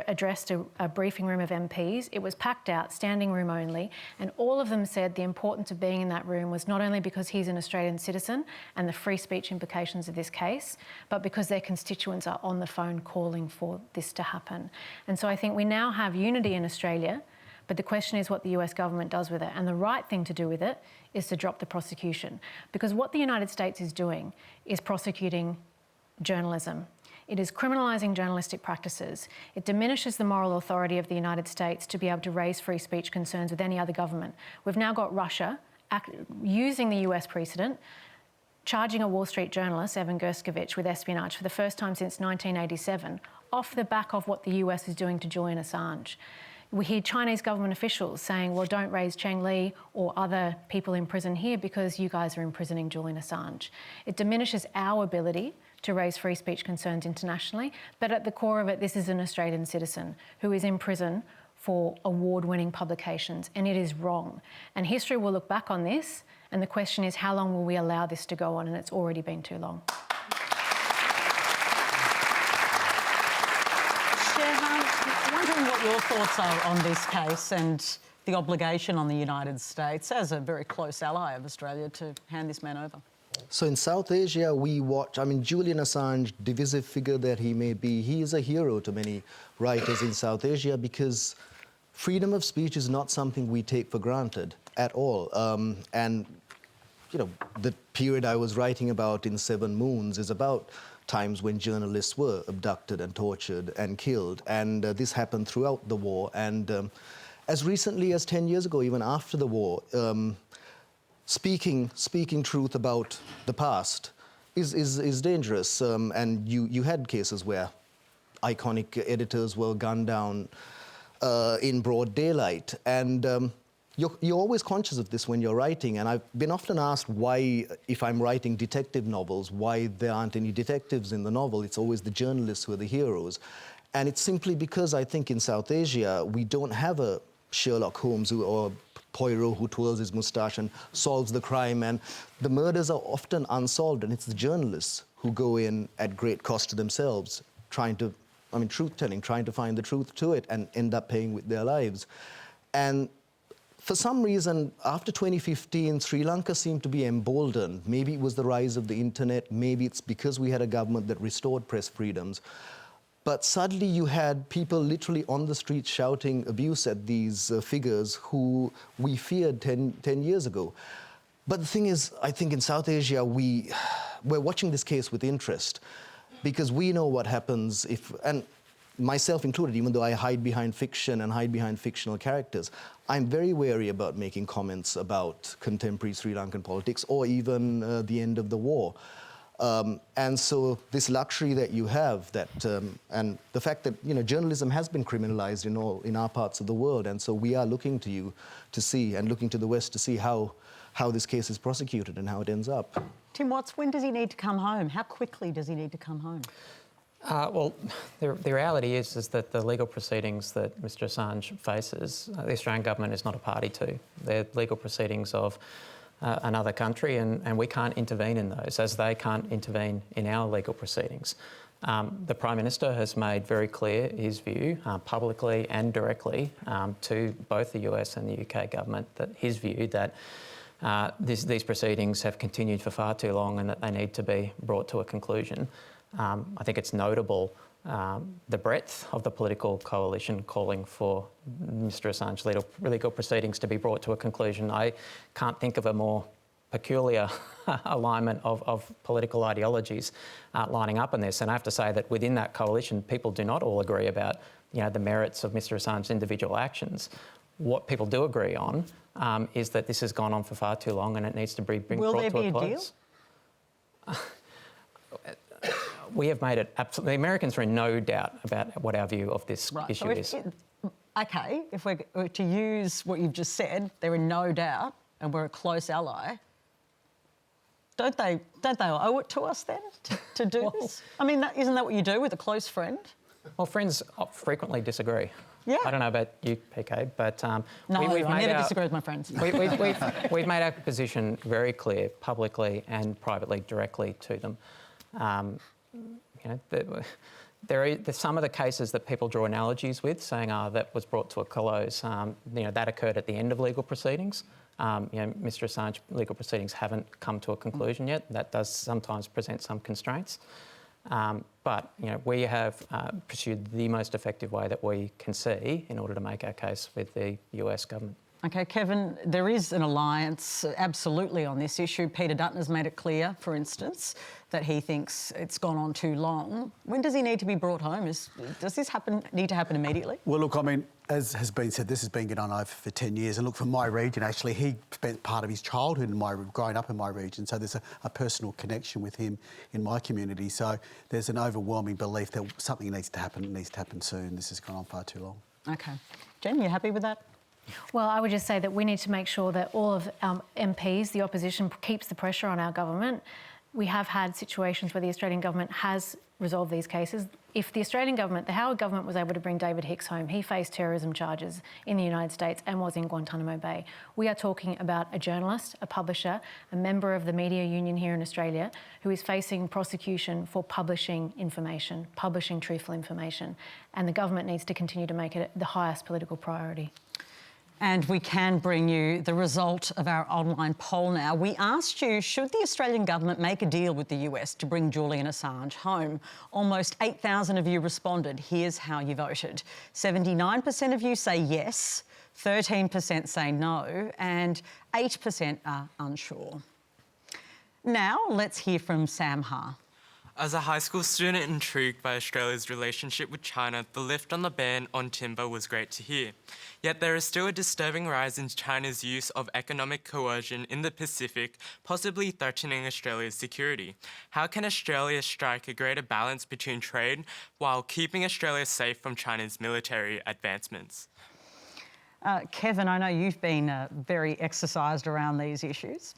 addressed a briefing room of MPs. It was packed out, standing room only, and all of them said the importance of being in that room was not only because he's an Australian citizen and the free speech implications of this case, but because their constituents are on the phone calling for this to happen. And so I think we now have unity in Australia, but the question is what the US government does with it. And the right thing to do with it is to drop the prosecution. Because what the United States is doing is prosecuting journalism. It is criminalising journalistic practices. It diminishes the moral authority of the United States to be able to raise free speech concerns with any other government. We've now got Russia using the US precedent, charging a Wall Street journalist, Evan Gershkovich, with espionage for the first time since 1987, off the back of what the US is doing to Julian Assange. We hear Chinese government officials saying, well, don't raise Cheng Li or other people in prison here because you guys are imprisoning Julian Assange. It diminishes our ability to raise free speech concerns internationally, but at the core of it, this is an Australian citizen who is in prison for award-winning publications, and it is wrong. And history will look back on this, and the question is, how long will we allow this to go on? And it's already been too long. I'm wondering what your thoughts are on this case and the obligation on the United States, as a very close ally of Australia, to hand this man over. So in South Asia, we watch, Julian Assange, divisive figure that he may be, he is a hero to many writers in South Asia because freedom of speech is not something we take for granted at all. And, you know, the period I was writing about in Seven Moons is about times when journalists were abducted and tortured and killed. And this happened throughout the war. And as recently as 10 years ago, even after the war, speaking truth about the past is dangerous. And you had cases where iconic editors were gunned down in broad daylight. And you're always conscious of this when you're writing. And I've been often asked why, if I'm writing detective novels, why there aren't any detectives in the novel. It's always the journalists who are the heroes. And it's simply because I think in South Asia, we don't have a Sherlock Holmes or Poirot who twirls his moustache and solves the crime, and the murders are often unsolved, and it's the journalists who go in at great cost to themselves, truth-telling, trying to find the truth to it, and end up paying with their lives. And for some reason, after 2015, Sri Lanka seemed to be emboldened. Maybe it was the rise of the internet, maybe it's because we had a government that restored press freedoms. But suddenly you had people literally on the street shouting abuse at these figures who we feared 10 years ago. But the thing is, I think in South Asia, we're watching this case with interest because we know what happens if, and myself included, even though I hide behind fiction and hide behind fictional characters, I'm very wary about making comments about contemporary Sri Lankan politics or even the end of the war. And so this luxury that you have, and the fact that journalism has been criminalized in our parts of the world, and so we are looking to you to see, and looking to the West to see how this case is prosecuted and how it ends up. Tim Watts, when does he need to come home? How quickly does he need to come home? Well, the reality is that the legal proceedings that Mr Assange faces, the Australian government is not a party to. They're legal proceedings of another country, and we can't intervene in those, as they can't intervene in our legal proceedings. The Prime Minister has made very clear his view, publicly and directly, to both the US and the UK government, that his view that these proceedings have continued for far too long and that they need to be brought to a conclusion. I think it's notable the breadth of the political coalition calling for Mr Assange's legal proceedings to be brought to a conclusion. I can't think of a more peculiar alignment of political ideologies lining up on this. And I have to say that within that coalition, people do not all agree about the merits of Mr Assange's individual actions. What people do agree on is that this has gone on for far too long and it needs to be brought to a close. Will there be a deal? We have made it absolutely. The Americans are in no doubt about what our view of this issue is. Okay, if we're to use what you've just said, they're in no doubt, and we're a close ally. Don't they owe it to us then to do this? I mean, isn't that what you do with a close friend? Well, friends frequently disagree. Yeah. I don't know about you, PK, but No, I never disagree with my friends. we've made our position very clear publicly and privately, directly to them. There's some of the cases that people draw analogies with, saying, that was brought to a close. That occurred at the end of legal proceedings. Mr Assange legal proceedings haven't come to a conclusion yet. That does sometimes present some constraints. But we have pursued the most effective way that we can see in order to make our case with the US government. OK, Kevin, there is an alliance absolutely on this issue. Peter Dutton has made it clear, for instance, that he thinks it's gone on too long. When does he need to be brought home? Does this need to happen immediately? Well, look, I mean, as has been said, this has been going on over for 10 years. And look, from my region, actually, he spent part of his childhood growing up in my region. So there's a personal connection with him in my community. So there's an overwhelming belief that something needs to happen. It needs to happen soon. This has gone on far too long. OK. Jen, you happy with that? Well, I would just say that we need to make sure that all of our MPs, the opposition, keeps the pressure on our government. We have had situations where the Australian government has resolved these cases. If the Australian government, the Howard government, was able to bring David Hicks home, he faced terrorism charges in the United States and was in Guantanamo Bay. We are talking about a journalist, a publisher, a member of the media union here in Australia who is facing prosecution for publishing information, publishing truthful information. And the government needs to continue to make it the highest political priority. And we can bring you the result of our online poll now. We asked you, should the Australian government make a deal with the US to bring Julian Assange home? Almost 8,000 of you responded. Here's how you voted. 79% of you say yes, 13% say no, and 8% are unsure. Now, let's hear from Sam Ha. As a high school student intrigued by Australia's relationship with China, the lift on the ban on timber was great to hear. Yet there is still a disturbing rise in China's use of economic coercion in the Pacific, possibly threatening Australia's security. How can Australia strike a greater balance between trade while keeping Australia safe from China's military advancements? Kevin, I know you've been very exercised around these issues.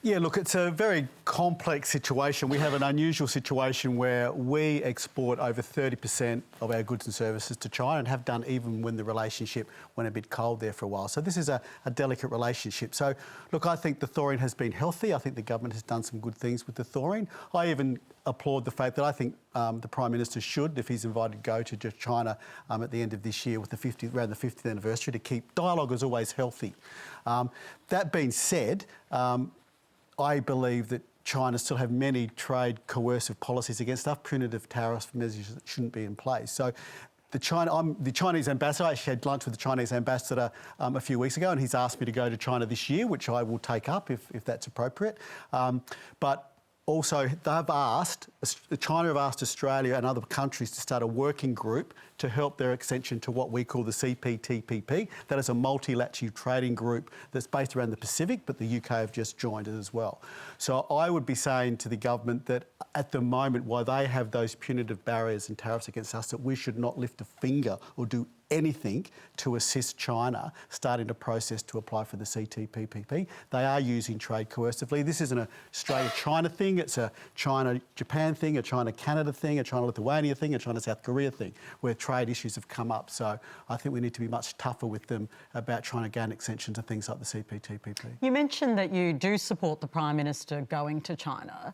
Yeah, look, it's a very complex situation. We have an unusual situation where we export over 30% of our goods and services to China and have done even when the relationship went a bit cold there for a while. So this is a delicate relationship. So, look, I think the thawing has been healthy. I think the government has done some good things with the thawing. I even applaud the fact that I think the Prime Minister should, if he's invited, go to China at the end of this year with around the 50th anniversary to keep dialogue as always healthy. That being said, I believe that China still have many trade coercive policies against us. Punitive tariff measures shouldn't be in place. So I'm the Chinese ambassador. I actually had lunch with the Chinese ambassador a few weeks ago, and he's asked me to go to China this year, which I will take up if that's appropriate. But also, China have asked Australia and other countries to start a working group to help their extension to what we call the CPTPP. That is a multilateral trading group that's based around the Pacific, but the UK have just joined it as well. So I would be saying to the government that at the moment, while they have those punitive barriers and tariffs against us, that we should not lift a finger or do anything to assist China starting a process to apply for the CPTPP. They are using trade coercively. This isn't an Australia-China thing. It's a China-Japan thing, a China-Canada thing, a China-Lithuania thing, a China-South Korea thing, where trade issues have come up. So I think we need to be much tougher with them about trying to gain extension to things like the CPTPP. You mentioned that you do support the Prime Minister going to China.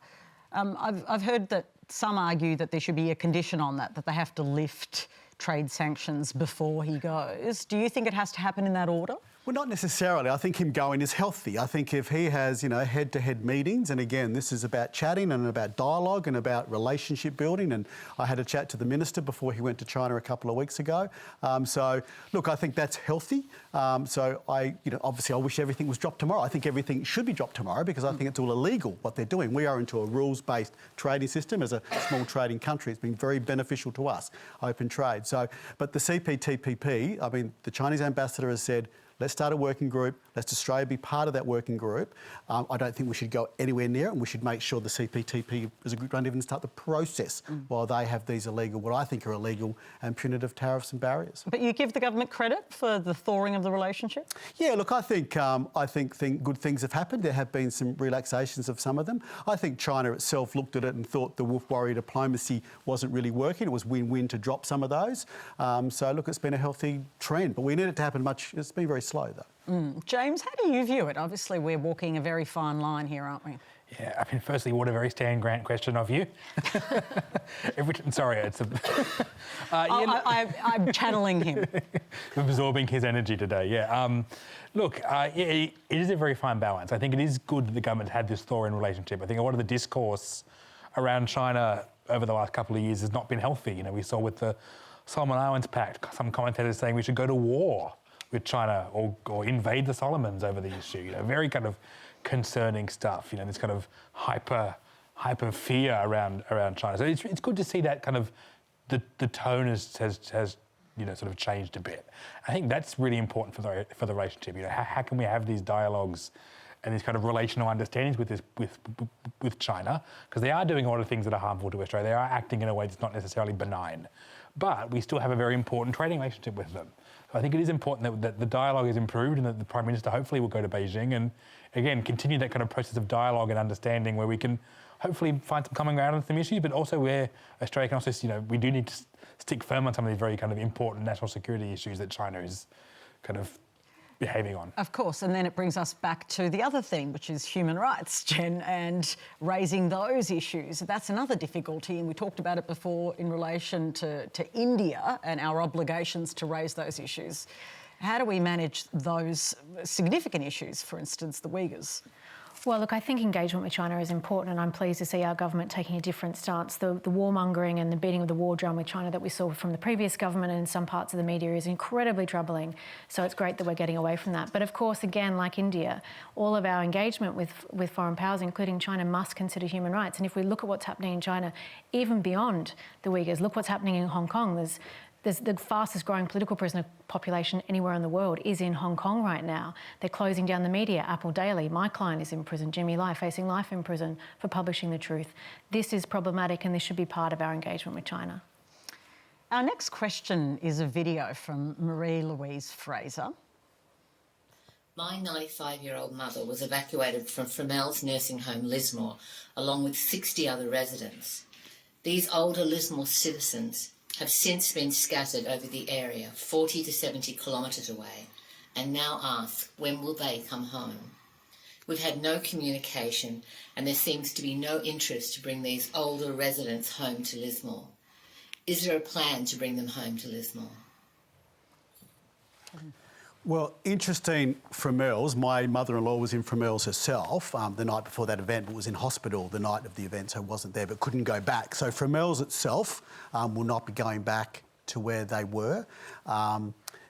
I've heard that some argue that there should be a condition on that they have to lift trade sanctions before he goes. Do you think it has to happen in that order? Well, not necessarily. I think him going is healthy. I think if he has, head-to-head meetings, and again, this is about chatting and about dialogue and about relationship building, and I had a chat to the Minister before he went to China a couple of weeks ago. So, look, I think that's healthy. So, obviously I wish everything was dropped tomorrow. I think everything should be dropped tomorrow because I think it's all illegal, what they're doing. We are into a rules-based trading system. As a small trading country, it's been very beneficial to us, open trade. So, but the CPTPP, I mean, the Chinese ambassador has said, let's start a working group, let's Australia be part of that working group. I don't think we should go anywhere near it, and we should make sure the CPTP as a group don't even start the process while they have these illegal, what I think are illegal and punitive tariffs and barriers. But you give the government credit for the thawing of the relationship? Yeah, look, I think good things have happened. There have been some relaxations of some of them. I think China itself looked at it and thought the wolf-warrior diplomacy wasn't really working. It was win-win to drop some of those. So, look, it's been a healthy trend, but we need it to happen it's been very slow, though. James, how do you view it? Obviously, we're walking a very fine line here, aren't we? Yeah, I mean, firstly, what a very Stan Grant question of you. Sorry, it's a... I'm channeling him. Absorbing his energy today, yeah. Look, it is a very fine balance. I think it is good that the government's had this thawing relationship. I think a lot of the discourse around China over the last couple of years has not been healthy. You know, we saw with the Solomon Islands Pact, some commentators saying we should go to war with China or invade the Solomons over the issue. You know, very kind of concerning stuff. You know, this kind of hyper fear around China. So it's good to see that kind of the tone has you know, sort of changed a bit. I think that's really important for the relationship. You know, how can we have these dialogues and these kind of relational understandings with China, because they are doing a lot of things that are harmful to Australia. They are acting in a way that's not necessarily benign, but we still have a very important trading relationship with them. So I think it is important that the dialogue is improved and that the Prime Minister hopefully will go to Beijing and, again, continue that kind of process of dialogue and understanding where we can hopefully find some common ground on some issues, but also where Australia can also, you know, we do need to stick firm on some of these very kind of important national security issues that China is kind of behaving on. Of course, and then it brings us back to the other theme, which is human rights, Jen, and raising those issues. That's another difficulty, and we talked about it before in relation to India and our obligations to raise those issues. How do we manage those significant issues, for instance, the Uyghurs? Well, look, I think engagement with China is important, and I'm pleased to see our government taking a different stance. The warmongering and the beating of the war drum with China that we saw from the previous government and in some parts of the media is incredibly troubling. So it's great that we're getting away from that. But of course, again, like India, all of our engagement with foreign powers, including China, must consider human rights. And if we look at what's happening in China, even beyond the Uyghurs, look what's happening in Hong Kong. There's the fastest growing political prisoner population anywhere in the world is in Hong Kong right now. They're closing down the media. Apple Daily, my client, is in prison. Jimmy Lai facing life in prison for publishing the truth. This is problematic, and this should be part of our engagement with China. Our next question is a video from Marie-Louise Fraser. My 95-year-old mother was evacuated from Fremel's nursing home Lismore, along with 60 other residents. These older Lismore citizens have since been scattered over the area 40 to 70 kilometres away and now ask when will they come home. We've had no communication and there seems to be no interest to bring these older residents home to Lismore. Is there a plan to bring them home to Lismore? Well, interesting, Fremel's. My mother-in-law was in Fremel's herself the night before that event, but was in hospital the night of the event, so wasn't there, but couldn't go back. So Fremel's itself will not be going back to where they were.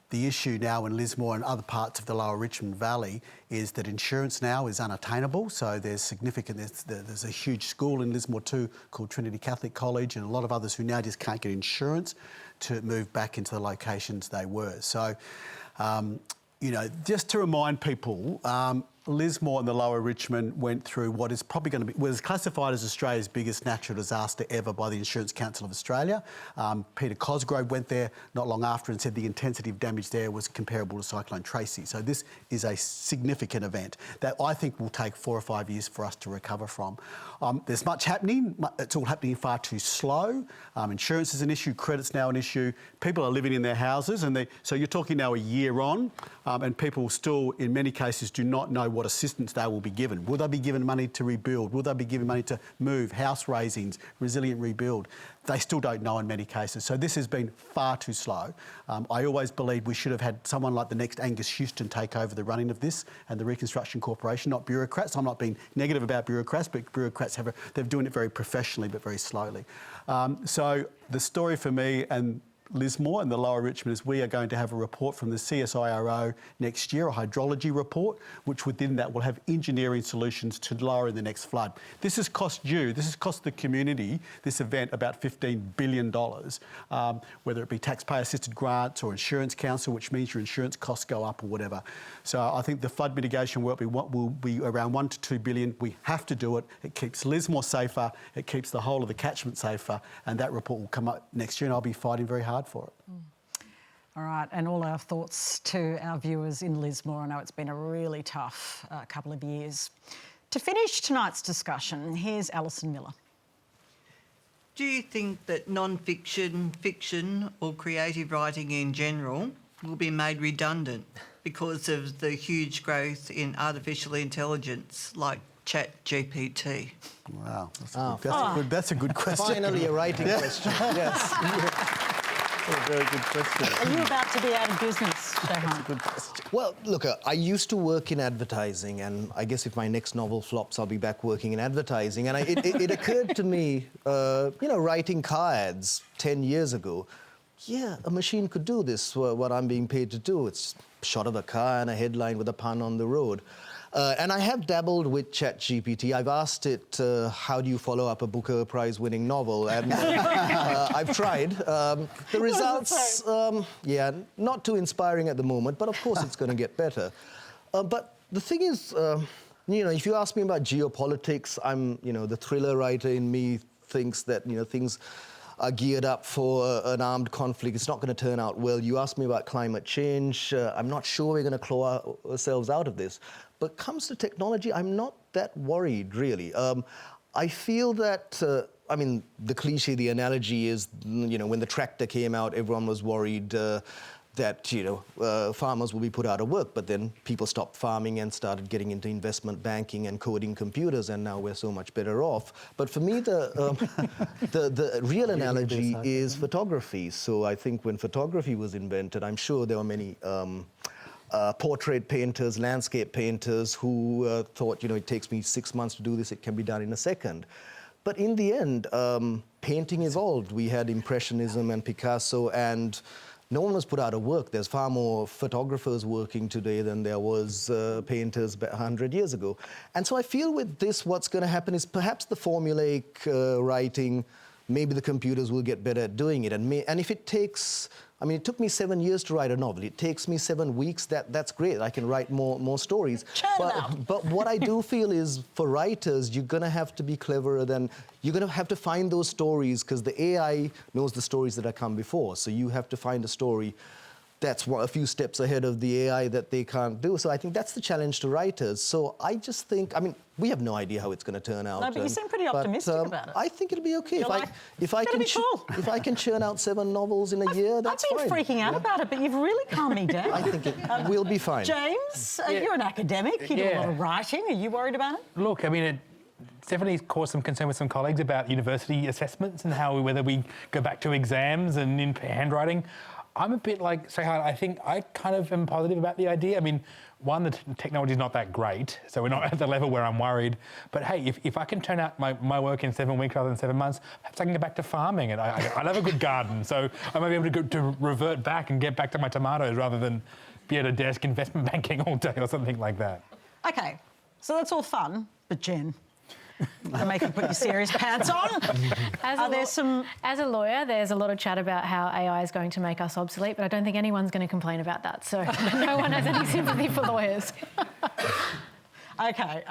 The issue now in Lismore and other parts of the Lower Richmond Valley is that insurance now is unattainable. So there's significant, there's a huge school in Lismore too called Trinity Catholic College, and a lot of others who now just can't get insurance to move back into the locations they were. So, you know, just to remind people, Lismore and the Lower Richmond went through what is probably going to be, was classified as Australia's biggest natural disaster ever by the Insurance Council of Australia. Peter Cosgrove went there not long after and said the intensity of damage there was comparable to Cyclone Tracy. So this is a significant event that I think will take 4 or 5 years for us to recover from. There's much happening. It's all happening far too slow. Insurance is an issue. Credit's now an issue. People are living in their houses, and so you're talking now a year on, and people still, in many cases, do not know what assistance they will be given. Will they be given money to rebuild? Will they be given money to move, house raisings, resilient rebuild? They still don't know in many cases. So this has been far too slow. I always believe we should have had someone like the next Angus Houston take over the running of this and the Reconstruction Corporation, not bureaucrats. I'm not being negative about bureaucrats, but bureaucrats they're doing it very professionally but very slowly. So the story for me, and LISMORE and the Lower Richmond is we are going to have a report from the CSIRO next year, a hydrology report, which within that will have engineering solutions to lower in the next flood. This has cost the community, this event, about $15 billion, whether it be taxpayer-assisted grants or insurance council, which means your insurance costs go up or whatever. So I think the flood mitigation work will be around $1 to $2 billion. We have to do it. It keeps LISMORE safer, it keeps the whole of the catchment safer, and that report will come up next year, and I'll be fighting very hard for it. All right, and all our thoughts to our viewers in Lismore. I know it's been a really tough couple of years. To finish tonight's discussion, here's Alison Miller. Do you think that non-fiction, fiction or creative writing in general will be made redundant because of the huge growth in artificial intelligence like ChatGPT? Wow, that's a good question. Finally a writing question, yes. A very good question. Are you about to be out of business, Shehan? That's a good question. Well, look, I used to work in advertising, and I guess if my next novel flops, I'll be back working in advertising. And it occurred to me, writing car ads 10 years ago, yeah, a machine could do this, what I'm being paid to do. It's a shot of a car and a headline with a pun on the road. And I have dabbled with ChatGPT. I've asked it, how do you follow up a Booker Prize-winning novel? And I've tried. The results, not too inspiring at the moment, but of course it's going to get better. But the thing is, if you ask me about geopolitics, the thriller writer in me thinks that, things are geared up for an armed conflict. It's not going to turn out well. You asked me about climate change. I'm not sure we're going to claw ourselves out of this. But comes to technology, I'm not that worried, really. I feel that, the cliche, the analogy is, when the tractor came out, everyone was worried that, farmers will be put out of work. But then people stopped farming and started getting into investment banking and coding computers, and now we're so much better off. But for me, the real analogy is photography. So I think when photography was invented, I'm sure there were many portrait painters, landscape painters who thought, it takes me 6 months to do this, it can be done in a second. But in the end, painting evolved. We had Impressionism and Picasso, and no one was put out of work. There's far more photographers working today than there was painters 100 years ago. And so I feel with this, what's going to happen is perhaps the formulaic writing, maybe the computers will get better at doing it. And if it takes, it took me 7 years to write a novel. It takes me 7 weeks. That's great. I can write more stories. But what I do feel is, for writers, you're going to have to be cleverer than... You're going to have to find those stories, because the AI knows the stories that have come before. So you have to find a story that's a few steps ahead of the AI that they can't do. So I think that's the challenge to writers. So I just think, we have no idea how it's going to to turn out. No, but you seem pretty optimistic about it. I think it'll be okay. If I can churn out 7 novels in a year, that's fine. I've been freaking out about it, but you've really calmed me down. I think we'll be fine. James, you're an academic. You do a lot of writing. Are you worried about it? Look, it's definitely caused some concern with some colleagues about university assessments and whether we go back to exams and in handwriting. I'm a bit like Shehan. I think I kind of am positive about the idea. One, the technology is not that great, so we're not at the level where I'm worried. But hey, if I can turn out my work in 7 weeks rather than 7 months, perhaps I can get back to farming. And I love a good garden, so I might be able to revert back and get back to my tomatoes rather than be at a desk investment banking all day or something like that. OK, so that's all fun, but Jen... to make you put your serious pants on. As a lawyer, there's a lot of chat about how AI is going to make us obsolete, but I don't think anyone's going to complain about that. So no one has any sympathy for lawyers. OK,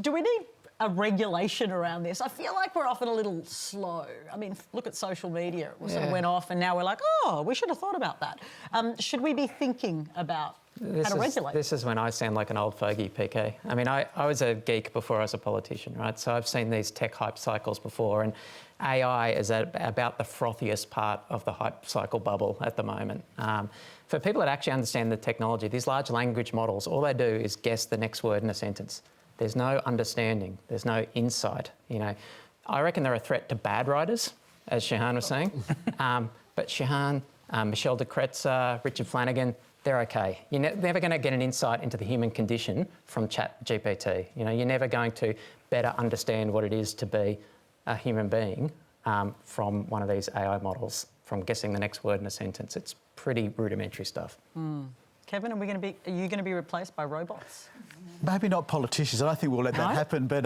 do we need a regulation around this? I feel like we're often a little slow. Look at social media. It sort of went off, and now we're like, oh, we should have thought about that. Should we be thinking about how to regulate? This is when I sound like an old fogey, PK. I was a geek before I was a politician, right? So I've seen these tech hype cycles before, and AI is about the frothiest part of the hype cycle bubble at the moment. For people that actually understand the technology, these large language models, all they do is guess the next word in a sentence. There's no understanding. There's no insight. I reckon they're a threat to bad writers, as Shehan was saying. But Shehan, Michelle de Kretzer, Richard Flanagan, they're okay. You're never going to get an insight into the human condition from ChatGPT. You're never going to better understand what it is to be a human being from one of these AI models. from guessing the next word in a sentence. It's pretty rudimentary stuff. Kevin, are you going to be replaced by robots? Maybe not politicians. I don't think we'll let that happen. But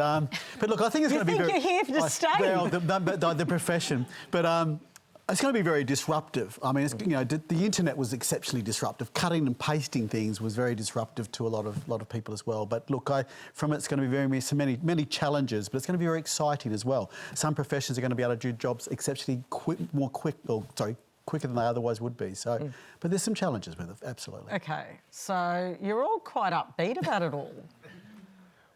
look, I think it's going to be very... You think you're here to stay? Well, the profession. But it's going to be very disruptive. I mean, the internet was exceptionally disruptive. Cutting and pasting things was very disruptive to a lot of people as well. But look, from it's going to be many challenges, but it's going to be very exciting as well. Some professions are going to be able to do jobs exceptionally quicker than they otherwise would be. So, but there's some challenges with it, absolutely. Okay, so you're all quite upbeat about it all.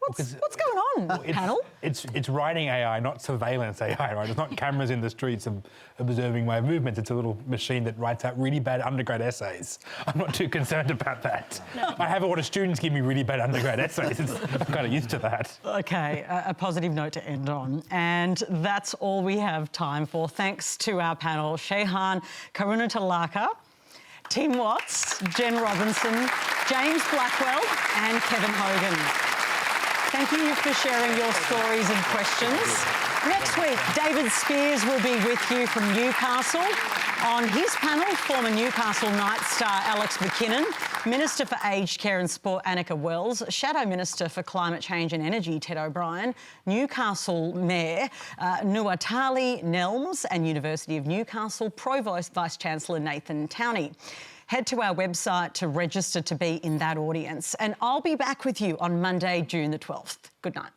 What's going on, panel? It's writing AI, not surveillance AI, right? It's not cameras in the streets observing my movements. It's a little machine that writes out really bad undergrad essays. I'm not too concerned about that. No. I have a lot of students give me really bad undergrad essays. I'm kind of used to that. Okay, a positive note to end on. And that's all we have time for. Thanks to our panel, Shehan, Karunatilaka, Tim Watts, Jen Robinson, James Blackwell and Kevin Hogan. Thank you for sharing your stories and questions. Next week, David Spears will be with you from Newcastle. On his panel, former Newcastle Night star Alex McKinnon, Minister for Aged Care and Sport Annika Wells, Shadow Minister for Climate Change and Energy Ted O'Brien, Newcastle Mayor Nuatali Nelms and University of Newcastle Provost Vice-Chancellor Nathan Towney. Head to our website to register to be in that audience. And I'll be back with you on Monday, June the 12th. Good night.